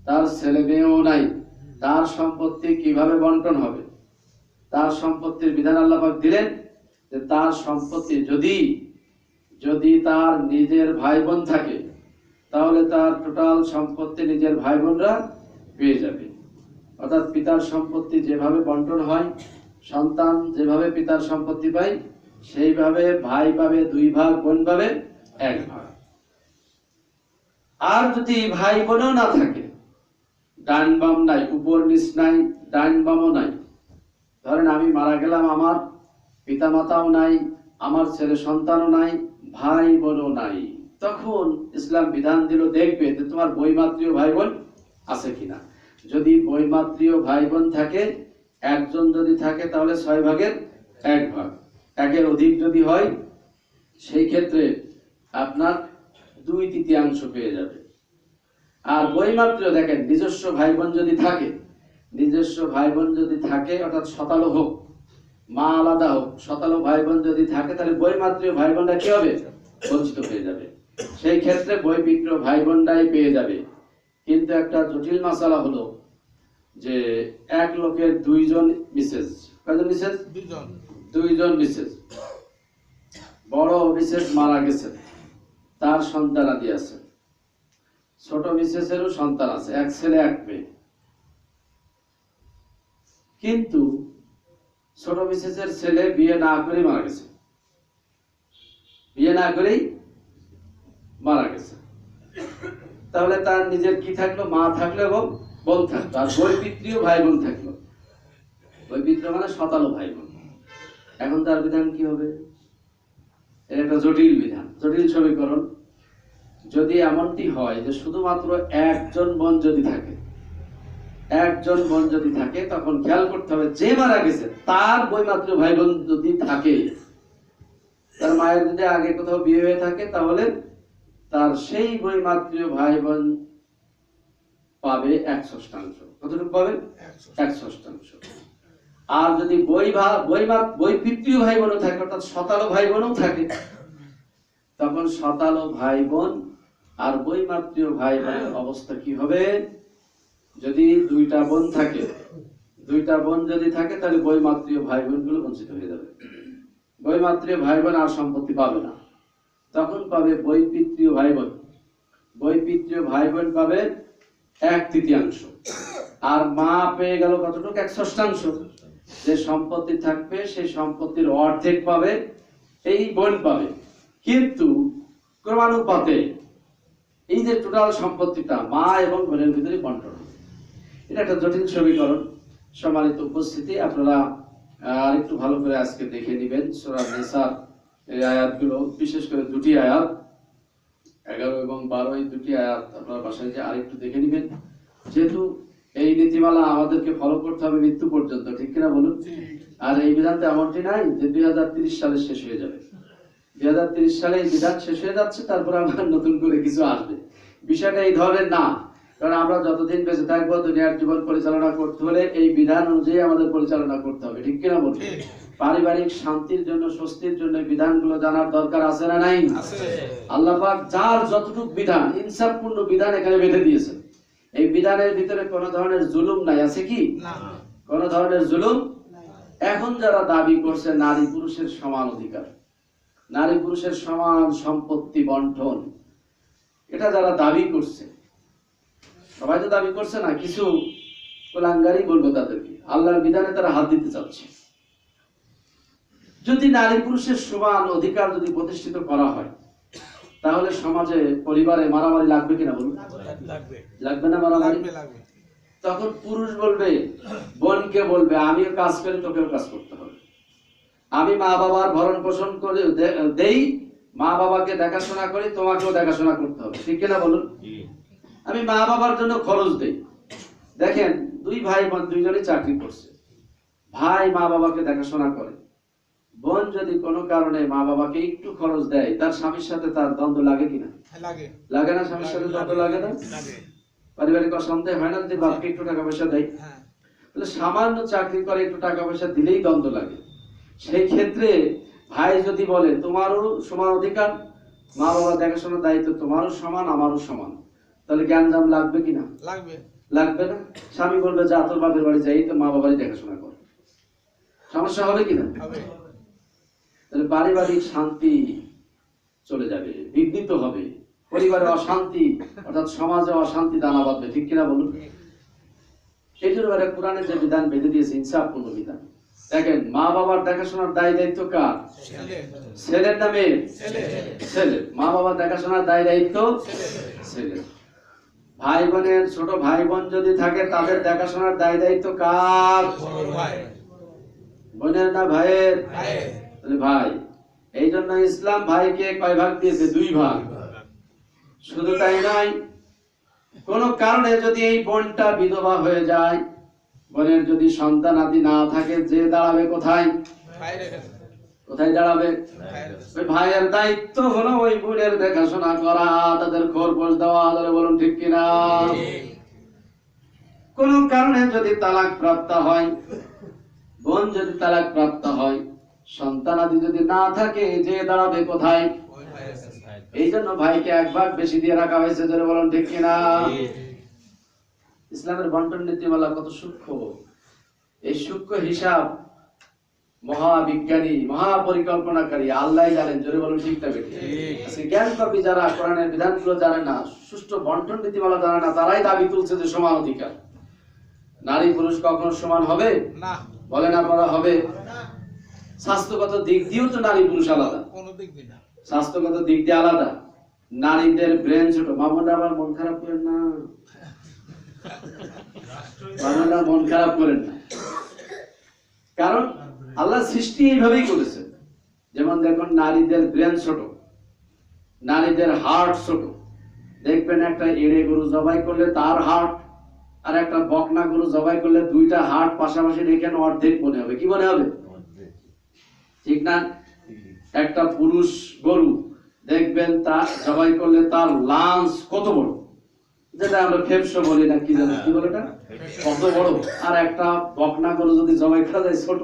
তার ছেলে মেয়েও নাই, তার সম্পত্তি কিভাবে বন্টন হবে? তার সম্পত্তির বিধান আল্লাহ পাক দিলেন যে তার সম্পত্তি যদি তার নিজের ভাই বোন থাকে তাহলে তার টোটাল সম্পত্তি নিজের ভাই বোনরা পেয়ে যাবে। অর্থাৎ পিতার সম্পত্তি যেভাবে বন্টন হয়, সন্তান যেভাবে পিতার সম্পত্তি পায়, সেইভাবে ভাই পাবে 2 ভাগ, বোন পাবে 1 ভাগ। আর যদি ভাই বোনও না থাকে, ডান বাম নাই, উপর নিচ নাই, ডান বামও নাই, ধরেন আমি মারা গেলাম, আমার পিতা মাতাও নাই, আমার ছেলে সন্তানও নাই, ভাই বোনও নাই, তখন ইসলাম বিধান দিল দেখবে যে তোমার বৈমাত্রীয় ভাই বোন আছে কিনা। যদি বৈমাত্রীয় ভাই বোন থাকে, একজন যদি থাকে তাহলে 6 ভাগের 1 ভাগ। 1-এর অধিক যদি হয় সেই ক্ষেত্রে আপনার 2/3 পেয়ে যাবে। আর বৈমাত্রীয় দেখেন, নিজস্ব ভাই বোন যদি থাকে, নিজস্ব ভাই বোন যদি থাকে অর্থাৎ শতালো হোক, মা আলাদা হোক, শতালো ভাই বোন যদি থাকে, তাহলে বৈমাত্রীয় ভাই বোনরা কি হবে? বঞ্চিত হয়ে যাবে। সেই ক্ষেত্রে বৈপিত্রীয় ভাই বোনরাই পেয়ে যাবে। কিন্তু একটা জটিল মাসালা হলো যে এক লোকের 2 জন মিসেস, কয়জন মিসেস? 2 জন মিসেস। বড় মিসেস মারা গেছে, তার সন্তানাদি আছে, ছোট মিসেসেরও সন্তান আছে, 1 ছেলে 1 মেয়ে। কিন্তু ছোট মিসেসের ছেলে বিয়ে না করে মারা গেছে, বিয়ে না করেই মারা গেছে। তাহলে তার নিজের কি থাকলো? মা থাকলো এবং বোন থাকলো, আর বৈপিত্রীয় ভাই বোন থাকলো। বৈপিত্র মানে শতালো ভাই বোন। এখন তার বিধান কি হবে? এর একটা জটিল বিধান, জটিল সমীকরণ। যদি এমনটি হয় যে শুধুমাত্র একজন বোন যদি থাকে, একজন বোন যদি থাকে, তখন খেয়াল করতে হবে যে মারা গেছে তার বৈমাত্রীয় ভাই বোন যদি থাকে, তার মায়ের যদি আগে কোথাও বিয়ে হয়ে থাকে, তাহলে তার সেই বৈমাত্রীয় ভাই বোন পাবে 1/6। কতটুকু পাবে? 1/6। আর যদি বৈপিত্রীয় ভাই বোনও থাকে, অর্থাৎ শতালো ভাই বোনও থাকে, তখন শতালো ভাই বোন আর বৈমাত্রীয় ভাই বোনের অবস্থা কি হবে? যদি 2টা বোন থাকে, 2টা বোন যদি থাকে, তাহলে বৈমাত্রীয় ভাই বোনগুলো বঞ্চিত হয়ে যাবে। বৈমাত্রীয় ভাই বোন আর সম্পত্তি পাবে না, তখন পাবে বৈপিত্রীয় ভাই বোন। বৈপিত্রীয় ভাই বোন পাবে 1/3। আর মা পেয়ে গেল কতটুকু? 1/6। যে সম্পত্তি থাকবে সেই সম্পত্তির অর্ধেক পাবে এই বোন পাবে। কিন্তু ক্রমানুপাতে এই যে টোটাল সম্পত্তিটা মা এবং বোনের ভিতরে বন্টন, এটা একটা জটিল সমীকরণ। সম্মানিত উপস্থিতি, আপনারা আরেকটু ভালো করে আজকে দেখে নেবেন সূরা নিসার এই আয়াতগুলো, বিশেষ করে 2টি আয়াত 11 এবং 12, এই 2টি আয়াত আপনারা বাসায় যে আরেকটু দেখে নেবেন। যেহেতু এই নীতিমালা আমাদেরকে ফলো করতে হবে মৃত্যু পর্যন্ত, ঠিক কিনা বলুন? আর এই বিধানটা এমনটি নাই যে 2030 সালে শেষ হয়ে যাবে। 2030 সালে এই বিধান শেষ হয়ে যাচ্ছে, তারপর আবার নতুন করে কিছু আসবে। বিষয়টা এই ধরনের না, কারণ আমরা যতদিন বেঁচে থাকবো দুনিয়ার জীবন পরিচালনা করতে হলে এই বিধান অনুযায়ী আমাদের পরিচালনা করতে হবে, ঠিক কিনা বলুন? পারিবারিক শান্তির জন্য, স্বস্তির জন্য বিধানগুলো জানার দরকার আছে না নাই? আল্লাহ পাক যার যতটুকু বিধান, ইনসাফপূর্ণ বিধান এখানে বেঁধে দিয়েছেন। এই বিধানের ভিতরে কোনো ধরনের জুলুম নাই, আছে কি? কোনো ধরনের জুলুম। এখন যারা দাবি করছে নারী পুরুষের সমান অধিকার, নারী পুরুষের সমান সম্পত্তি বন্টন, এটা যারা দাবি করছে, সবাই তো দাবি করছে না, কিছু কোলাঙ্গারি বলবো তাদেরকে, আল্লাহর বিধানে তারা হাত দিতে চাচ্ছে। যদি নারী পুরুষের সমান অধিকার যদি প্রতিষ্ঠিত করা হয়, তাহলে সমাজে পরিবারে মারামারি লাগবে কিনা বলুন? লাগবে না মারামারি? তখন পুরুষ বলবে, বোনকে বলবে আমিও কাজ করি, তোকেও কাজ করতে হবে। আমি মা বাবার ভরণ পোষণ করে দেই, মা বাবাকে দেখাশোনা করি, তোমাকেও দেখাশোনা করতে হবে, ঠিক কিনা বলুন? আমি মা বাবার জন্য খরচ দেই। দেখেন 2 ভাই বোন 2জনই চাকরি করছে, ভাই মা বাবাকে দেখাশোনা করে, বোন যদি কোনো কারণে মা বাবাকে একটু খরচ দেয়, তার স্বামীর সাথে তার দ্বন্দ্ব লাগে কিনা? লাগে না? স্বামীর সাথে দ্বন্দ্ব লাগে না? পারিবারিক অশান্তি হয় না যে বাপকে একটু টাকা পয়সা দেয়? তাহলে সামান্য চাকরি করে একটু টাকা পয়সা দিলেই দ্বন্দ্ব লাগে। সেই ক্ষেত্রে ভাই যদি বলে তোমারও সমান অধিকার, মা বাবা দেখাশোনার দায়িত্ব তোমারও সমান, আমারও সমান, তাহলে জ্ঞানজাম লাগবে কিনা? লাগবে না? স্বামী বলবে যা তোর বাপের বাড়ি যাই, তো মা বাবারই দেখাশোনা কর, সমস্যা হবে কিনা? তাহলে পারিবারিক শান্তি চলে যাবে, বিঘ্নিত হবে, পরিবারে অশান্তি অর্থাৎ সমাজে অশান্তি দানা বাঁধবে, ঠিক কিনা বলুন? এই জন্য কোরআনে যে বিধান বেঁধে দিয়েছে ইনসাফপূর্ণ বিধান, দেখেন মা বাবার দেখাশোনার দায় দায়িত্ব কার? ছেলের না মেয়ের? ছেলে। মা বাবার দেখাশোনার দায় দায়িত্ব ছেলে। ভাই বোনের, ছোট ভাই বোন যদি থাকে তাদের দেখাশোনার দায় দায়িত্ব কার? বোনের না ভাইয়ের? ভাই। এই জন্য ইসলাম ভাইকে কয় ভাগ দিয়েছে? 2 ভাগ। শুধু তাই নয়, কোন কারণে যদি এই বোনটা বিধবা হয়ে যায়, বোনের যদি সন্তান আদি না থাকে, যে দাঁড়াবে কোথায়? কোথায় দাঁড়াবে? ওই ভাইয়ের দায়িত্ব হলো ওই বোনের দেখাশোনা করা, তাদের খোরপোশ দেওয়া। বলুন ঠিক কিনা? কোন কারণে যদি তালাক প্রাপ্ত হয়, বোন যদি তালাক প্রাপ্ত হয়, সন্তান আদি যদি না থাকে, যে দাঁড়াবে কোথায়? এই জন্য ভাইকে 1 ভাগ বেশি দিয়ে রাখা হয়েছে। যারা বলুন ঠিক কিনা? ইসলামের বন্টন নীতিমালা কত সূক্ষ্ম! এই সূক্ষ্ম হিসাব মহাবিজ্ঞানী, মহাপরিকল্পনাকারী আল্লাহ জানেন। জোরে বলুন ঠিক না বেঠিক? জ্ঞান কবি যারা কোরআনের বিধানগুলো জানে না, সুষ্ঠু বন্টন নীতিমালা জানে না, তারাই দাবি তুলছে যে সমান অধিকার। নারী পুরুষ কখনো সমান হবে না? বলেন আপনারা হবে? স্বাস্থ্যগত দিক দিয়েও তো নারী পুরুষ আলাদা। স্বাস্থ্যগত দিক দিয়ে আলাদা। নারীদের ব্রেন ছোট। মামুনরা আবার মন খারাপ করেন না, মামুনরা মন খারাপ করেন না। কারণ আল্লাহ সৃষ্টি এইভাবেই করেছেন। যেমন দেখুন, নারীদের ব্রেন ছোট, নারীদের হার্ট ছোট। দেখবেন একটা এড়ে গরু জবাই করলে তার হার্ট, আর একটা বকনা গরু জবাই করলে 2টা হার্ট পাশাপাশি রেখে অর্ধেক মনে হবে। কি মনে হবে? ঠিক না? একটা পুরুষ গরু দেখবেন তা জবাই করলে তার লাঞ্চ কত বড়, যেটা আমরা ফেফসা বলি না, কি জানো কি বলে এটা, কত বড়। আর একটা বকনা গরু যদি জবাই করা যায় ছোট।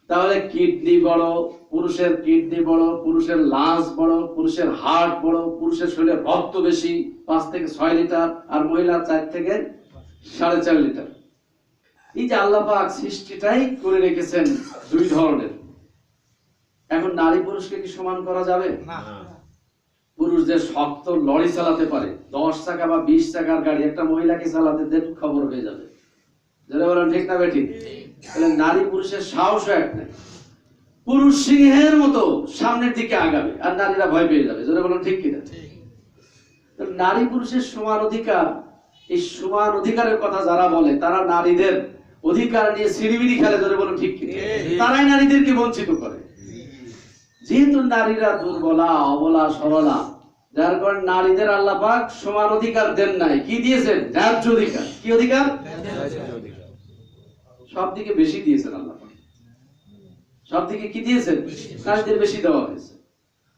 তাহলে কিডনি বড়, পুরুষের কিডনি বড়, পুরুষের লাঞ্চ বড়, পুরুষের হার্ট বড়, পুরুষের শরীরে রক্ত বেশি 5 থেকে 6 লিটার, আর মহিলার 4 থেকে 4.5 লিটার। এই যে আল্লাহ পাক সৃষ্টিটাই করে রেখেছেন 2 ধরনের। এখন নারী পুরুষকে কি সমান করা যাবে? না। পুরুষ যে শক্ত লরি চালাতে পারে, 10 চাকা বা 20 চাকার গাড়ি, একটা মহিলাকে চালাতে দেন খবর হয়ে যাবে। যারা বলেন ঠিক না বেঠিক? তাহলে নারী পুরুষের সাহস এক নাই। পুরুষ সিংহের মতো সামনের দিকে আগাবে, আর নারীরা ভয় পেয়ে যাবে। যারা বলেন ঠিক কিনা? নারী পুরুষের সমান অধিকার, এই সমান অধিকারের কথা যারা বলে, তারা নারীদের অধিকার নিয়ে সিঁড়িবিড়ি খেলে। যারা বলেন ঠিক কিনা? তারাই নারীদেরকে বঞ্চিত করে। যেহেতু নারীরা দুর্বলা, অবলা, সরলা, যার কারণে নারীদের আল্লাহ পাক সমান অধিকার দেন নাই। কি দিয়েছেন? ন্যায্য অধিকার। কি অধিকার? সব দিকে বেশি দিয়েছেন আল্লাহ পাক। সব দিকে কি দিয়েছেন? নারীদের বেশি দেওয়া হয়েছে।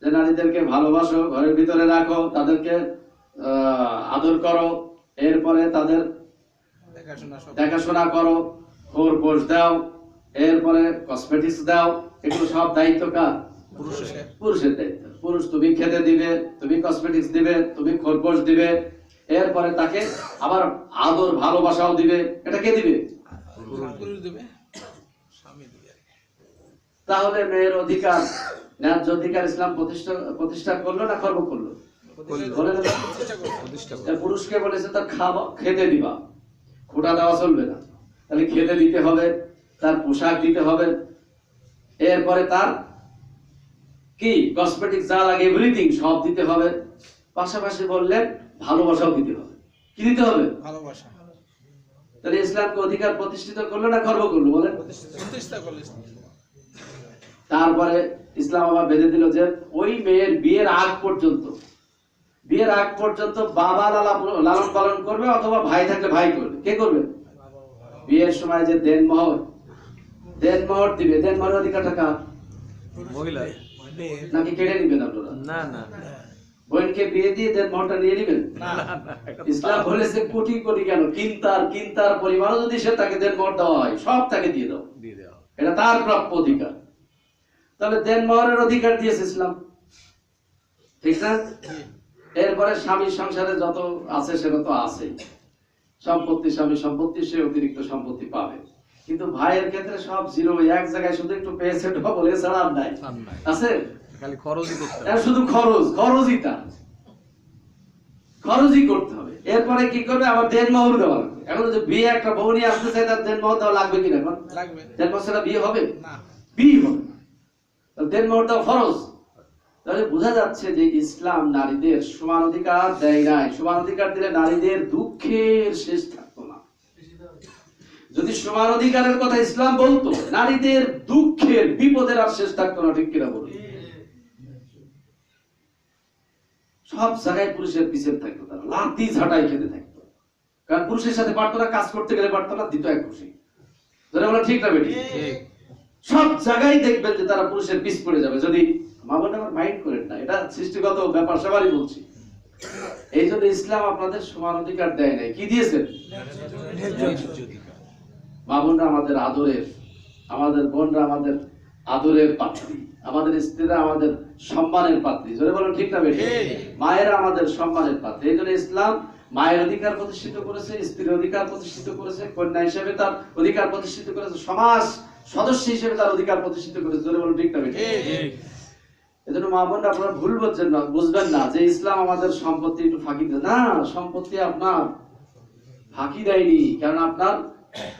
যে নারীদেরকে ভালোবাসো, ঘরের ভিতরে রাখো, তাদেরকে আদর করো, এরপরে তাদের দেখাশোনা করো, খোরপোশ দাও, এরপরে কসমেটিক্স দাও। এগুলো সব দায়িত্ব কার? পুরুষের দায়িত্ব। পুরুষ তুমি খেতে দিবে, তুমি কসমেটিক্স দিবে, তুমি খোরপোশ দিবে, এরপরে তাকে আবার আদর ভালোবাসাও দিবে। এটা কে দিবে? পুরুষ দিবে। তাহলে মেয়ের অধিকার, ন্যায্য অধিকার ইসলাম প্রতিষ্ঠা করলো না খর্ব করলো? পুরুষকে বলেছে তার খেতে দিবা, খোটা দেওয়া চলবে না। তাহলে খেতে দিতে হবে, তার পোশাক দিতে হবে, এরপরে তার কি কসমেটিক্স যা লাগে এভরিথিং সব দিতে হবে। পাশাপাশি বললেন ভালোবাসাও দিতে হবে। কি দিতে হবে? ভালোবাসা। তাহলে ইসলামকে অধিকার প্রতিষ্ঠিত করলো না খর্ব করলো? বলেন। প্রতিষ্ঠা করলো। তারপরে ইসলাম আবার বেঁধে দিল যে ওই মেয়ের বিয়ের আগ পর্যন্ত বাবা লালন পালন করবে, অথবা ভাই থাকলে ভাই করবে। কে করবে? বিয়ের সময় যে দেনমোহর দিবে, দেনমোহরের অধিকারটা কার? মহিলার। নাকি কেড়ে নিবেন আপনারা? না না, বোনকে বিয়ে দিয়ে দেনমোহরটা নিয়ে নিবেন? না না, ইসলাম বলেছে কোটি কোটি কেন, কিন্তার পরিবারও যদি সে তাকে দেনমোহর দেওয়া হয়, সব তাকে দিয়ে দাও, এটা তার প্রাপ্য অধিকার। তাহলে দেনমোহরের অধিকার দিয়েছে ইসলাম, ঠিক না? এরপরে স্বামীর সংসারে যত আছে সেটা তো আছেই। সম্পত্তি, স্বামী সম্পত্তি, সে অতিরিক্ত সম্পত্তি পাবে। কিন্তু ভাইয়ের ক্ষেত্রে সব জিরো, এক জায়গায় শুধু একটু পেয়েছে ডবল, এছাড়া আর নাই। আছে খালি খরচই করতে হবে, শুধু খরচই করতে হবে। এরপরে কি করবে? আবার দেনমোহর দেওয়া লাগবে। এখন যদি বিয়ে একটা বউ নিয়ে আসতে চাই তার দেন মহর দেওয়া লাগবে কিনা? এখন লাগবে দেন মহর ছাড়া বিয়ে হবে? না। বিয়ে হবে না। তাহলে দেন মহর দেওয়া ফরজ। তাহলে বোঝা যাচ্ছে যে ইসলাম নারীদের সমান অধিকার দেয় নাই। সমান অধিকার দিলে নারীদের দুঃখের শেষ থাকতো না। যদি সমান অধিকারের কথা ইসলাম বলতো, নারীদের দুঃখের বিপদের আর শেষ থাকতো না। ঠিক কিনা বলুন? সব জায়গায় পুরুষের পিছিয়ে থাকতো, তারা লাথি ঝাঁটাই খেতে থাকতো। কারণ পুরুষের সাথে পারতো না, কাজ করতে গেলে পারতো না, দিত এক খুশি। ধরে বলো ঠিক না বেটি? সব জায়গায় দেখবেন যে তারা পুরুষের পিছ পড়ে যাবে। যদি মা বোন আমার মাইন্ড করেন না, এটা সৃষ্টিগত ব্যাপার, সবারই বলছি। এই জন্য ইসলাম আপনাদের সমান অধিকার দেয় নাই। কি দিয়েছেন? মা বোনরা আমাদের আদরের, আমাদের বোনরা আমাদের আদরের পাত্রী, আমাদের স্ত্রীরা আমাদের সম্মানের পাত্রী। জোরে বলুন ঠিক না বেটি? মায়েরা আমাদের সম্মানের পাত্রী। এই জন্য ইসলাম মায়ের অধিকার প্রতিষ্ঠিত করেছে, স্ত্রীর অধিকার প্রতিষ্ঠিত করেছে, কন্যা হিসেবে তার অধিকার প্রতিষ্ঠিত করেছে, সমাজ সদস্য হিসেবে তার অধিকার প্রতিষ্ঠিত করেছে। জোরে বলুন ঠিক না বেটি? এজন্য মা বোনরা আপনারা ভুল বুঝবেন না যে ইসলাম আমাদের সম্পত্তি একটু ফাঁকি দেয়। না, সম্পত্তি আপনার ফাঁকি দেয়নি। কারণ আপনার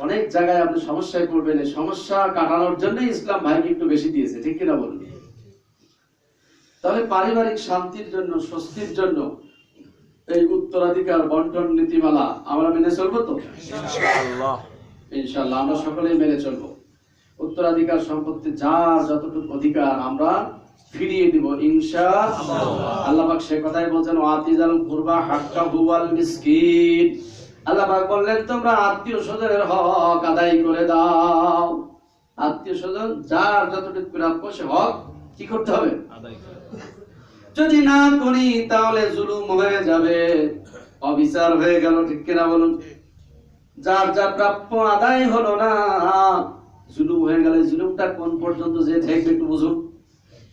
অনেক জায়গায় আপনি সমস্যায় পড়বেন, এই সমস্যা কাটানোর জন্য ইসলাম ভাইকে একটু বেশি দিয়েছে। ঠিক কিনা বলুন? তাহলে পারিবারিক শান্তির জন্য, স্বস্তির জন্য এই উত্তরাধিকার বন্টন নীতিমালা আমরা মেনে চলবো তো? ইনশাআল্লাহ আমরা সকলেই মেনে চলবো। উত্তরাধিকার সম্পত্তি যার যতটুকু অধিকার আমরা ফিরিয়ে দিব ইনশাআল্লাহ। আল্লাহ পাক সে কথাই বলেন, ওয়াতিজাল কুরবা হাক্কাহু ওয়াল মিসকিন। আল্লাহ পাক বললেন তোমরা আত্মীয় স্বজনের হক আদায় করে দাও। আত্মীয় স্বজন যার যতটুকু প্রাপ্য সে হক কি করতে হবে? আদায় করতে হবে। যদি না করি তাহলে জুলুম হয়ে যাবে, অবিচার হয়ে গেল। ঠিক কিনা বলুন? যার যা প্রাপ্য আদায় হলো না, জুলুম হয়ে গেলে জুলুমটা কোন পর্যন্ত যে ঠেকবে একটু বুঝুন।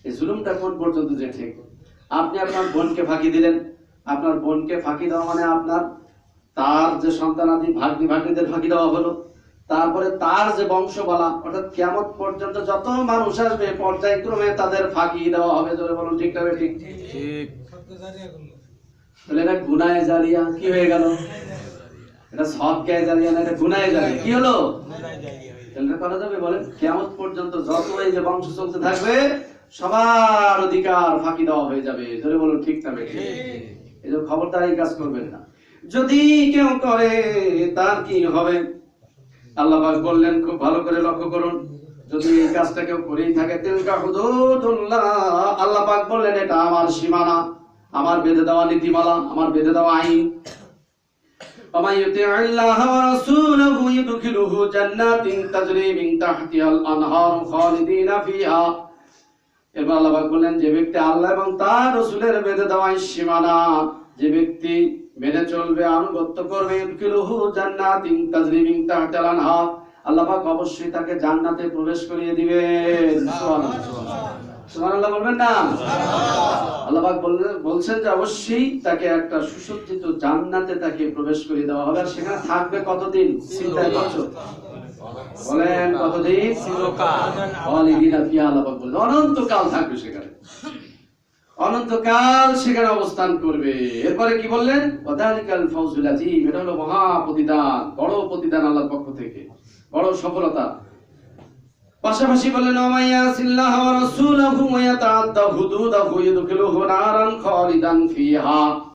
এই জুলুমটা কোন পর্যন্ত যে ঠেকবে? আপনি আপনার বোনকে ফাঁকি দিলেন। আপনার বোনকে ফাঁকি দেওয়া মানে আপনার তার যে সন্তানাদি ভাগ্নি ভাগ্নিদের ফাঁকি দেওয়া হলো। তারপরে তার যে বংশবালা, অর্থাৎ কিয়ামত পর্যন্ত যত মানুষ আসবে পর্যায়ক্রমে তাদের ফাঁকি দেওয়া হবে। জোরে বলুন ঠিক না ঠিক? ঠিক। তাহলে এটা গুনাহে জারিয়া কি হয়ে গেল? এটা সদকায়ে জারিয়া না, এটা গুনাহে জারিয়া। কি হলো? তাহলে করা যাবে বলেন? কিয়ামত পর্যন্ত যত এই যে বংশ চলতে থাকবে সবার অধিকার ফাঁকি দেওয়া হয়ে যাবে। জোরে বলুন ঠিক না ঠিক? এই যে খবরদার এই কাজ করবেন না। যদি কেউ করে তার কি হবে? আল্লাহ পাক বললেন, খুব ভালো করে লক্ষ্য করুন, যদি এই কাজটা কেউ করেই থাকে, তিলকা হুদুদুল্লাহ, আল্লাহ পাক বললেন এটা আমার সীমানা, আমার বেঁধে দেওয়া নীতিমালা, আমার বেঁধে দেওয়া আইন। ومن يطع الله ورسوله يدخله جنات تجري من تحتها الانهار خالدين فيها। এবার আল্লাহ পাক বললেন যে ব্যক্তি আল্লাহ এবং তার রাসূলের বেঁধে দেওয়া সীমানা যে ব্যক্তি মেনে চলবে, আনুগত্য করবে, ইদখিলুহু জান্নাতিন তাজরি মিন তাহতিহাল আনহার, আল্লাহ পাক অবশ্যই তাকে জান্নাতে প্রবেশ করিয়ে দিবেন। সুবহানাল্লাহ, সুবহানাল্লাহ বলবেন না? আল্লাহ পাক বলছেন যে অবশ্যই তাকে একটা সুসজ্জিত জান্নাতে তাকে প্রবেশ করিয়ে দেওয়া হবে। আর সেখানে থাকবে কতদিন? চিন্তা করছো? বলেন কতদিন? চিরকাল। খালিদিনা ফিহা, আল্লাহ পাক বলেন অনন্তকাল থাকবে সেখানে, অনন্তকাল সেখানে অবস্থান করবে। এরপরে কি বললেন? ওয়াদালিকাল ফাউজুল আযীম, এটা হলো মহা প্রতিদান, বড় প্রতিদান আল্লাহর পক্ষ থেকে, বড় সফলতা। পাশাপাশি বলেন, ওয়ামাইয়াসিল্লাহ ওয়া রাসূলাহু ওয়া ইয়াতাআদ্দা হুদুদাহু ইদখিলুহু নারান খালিদান ফিহা।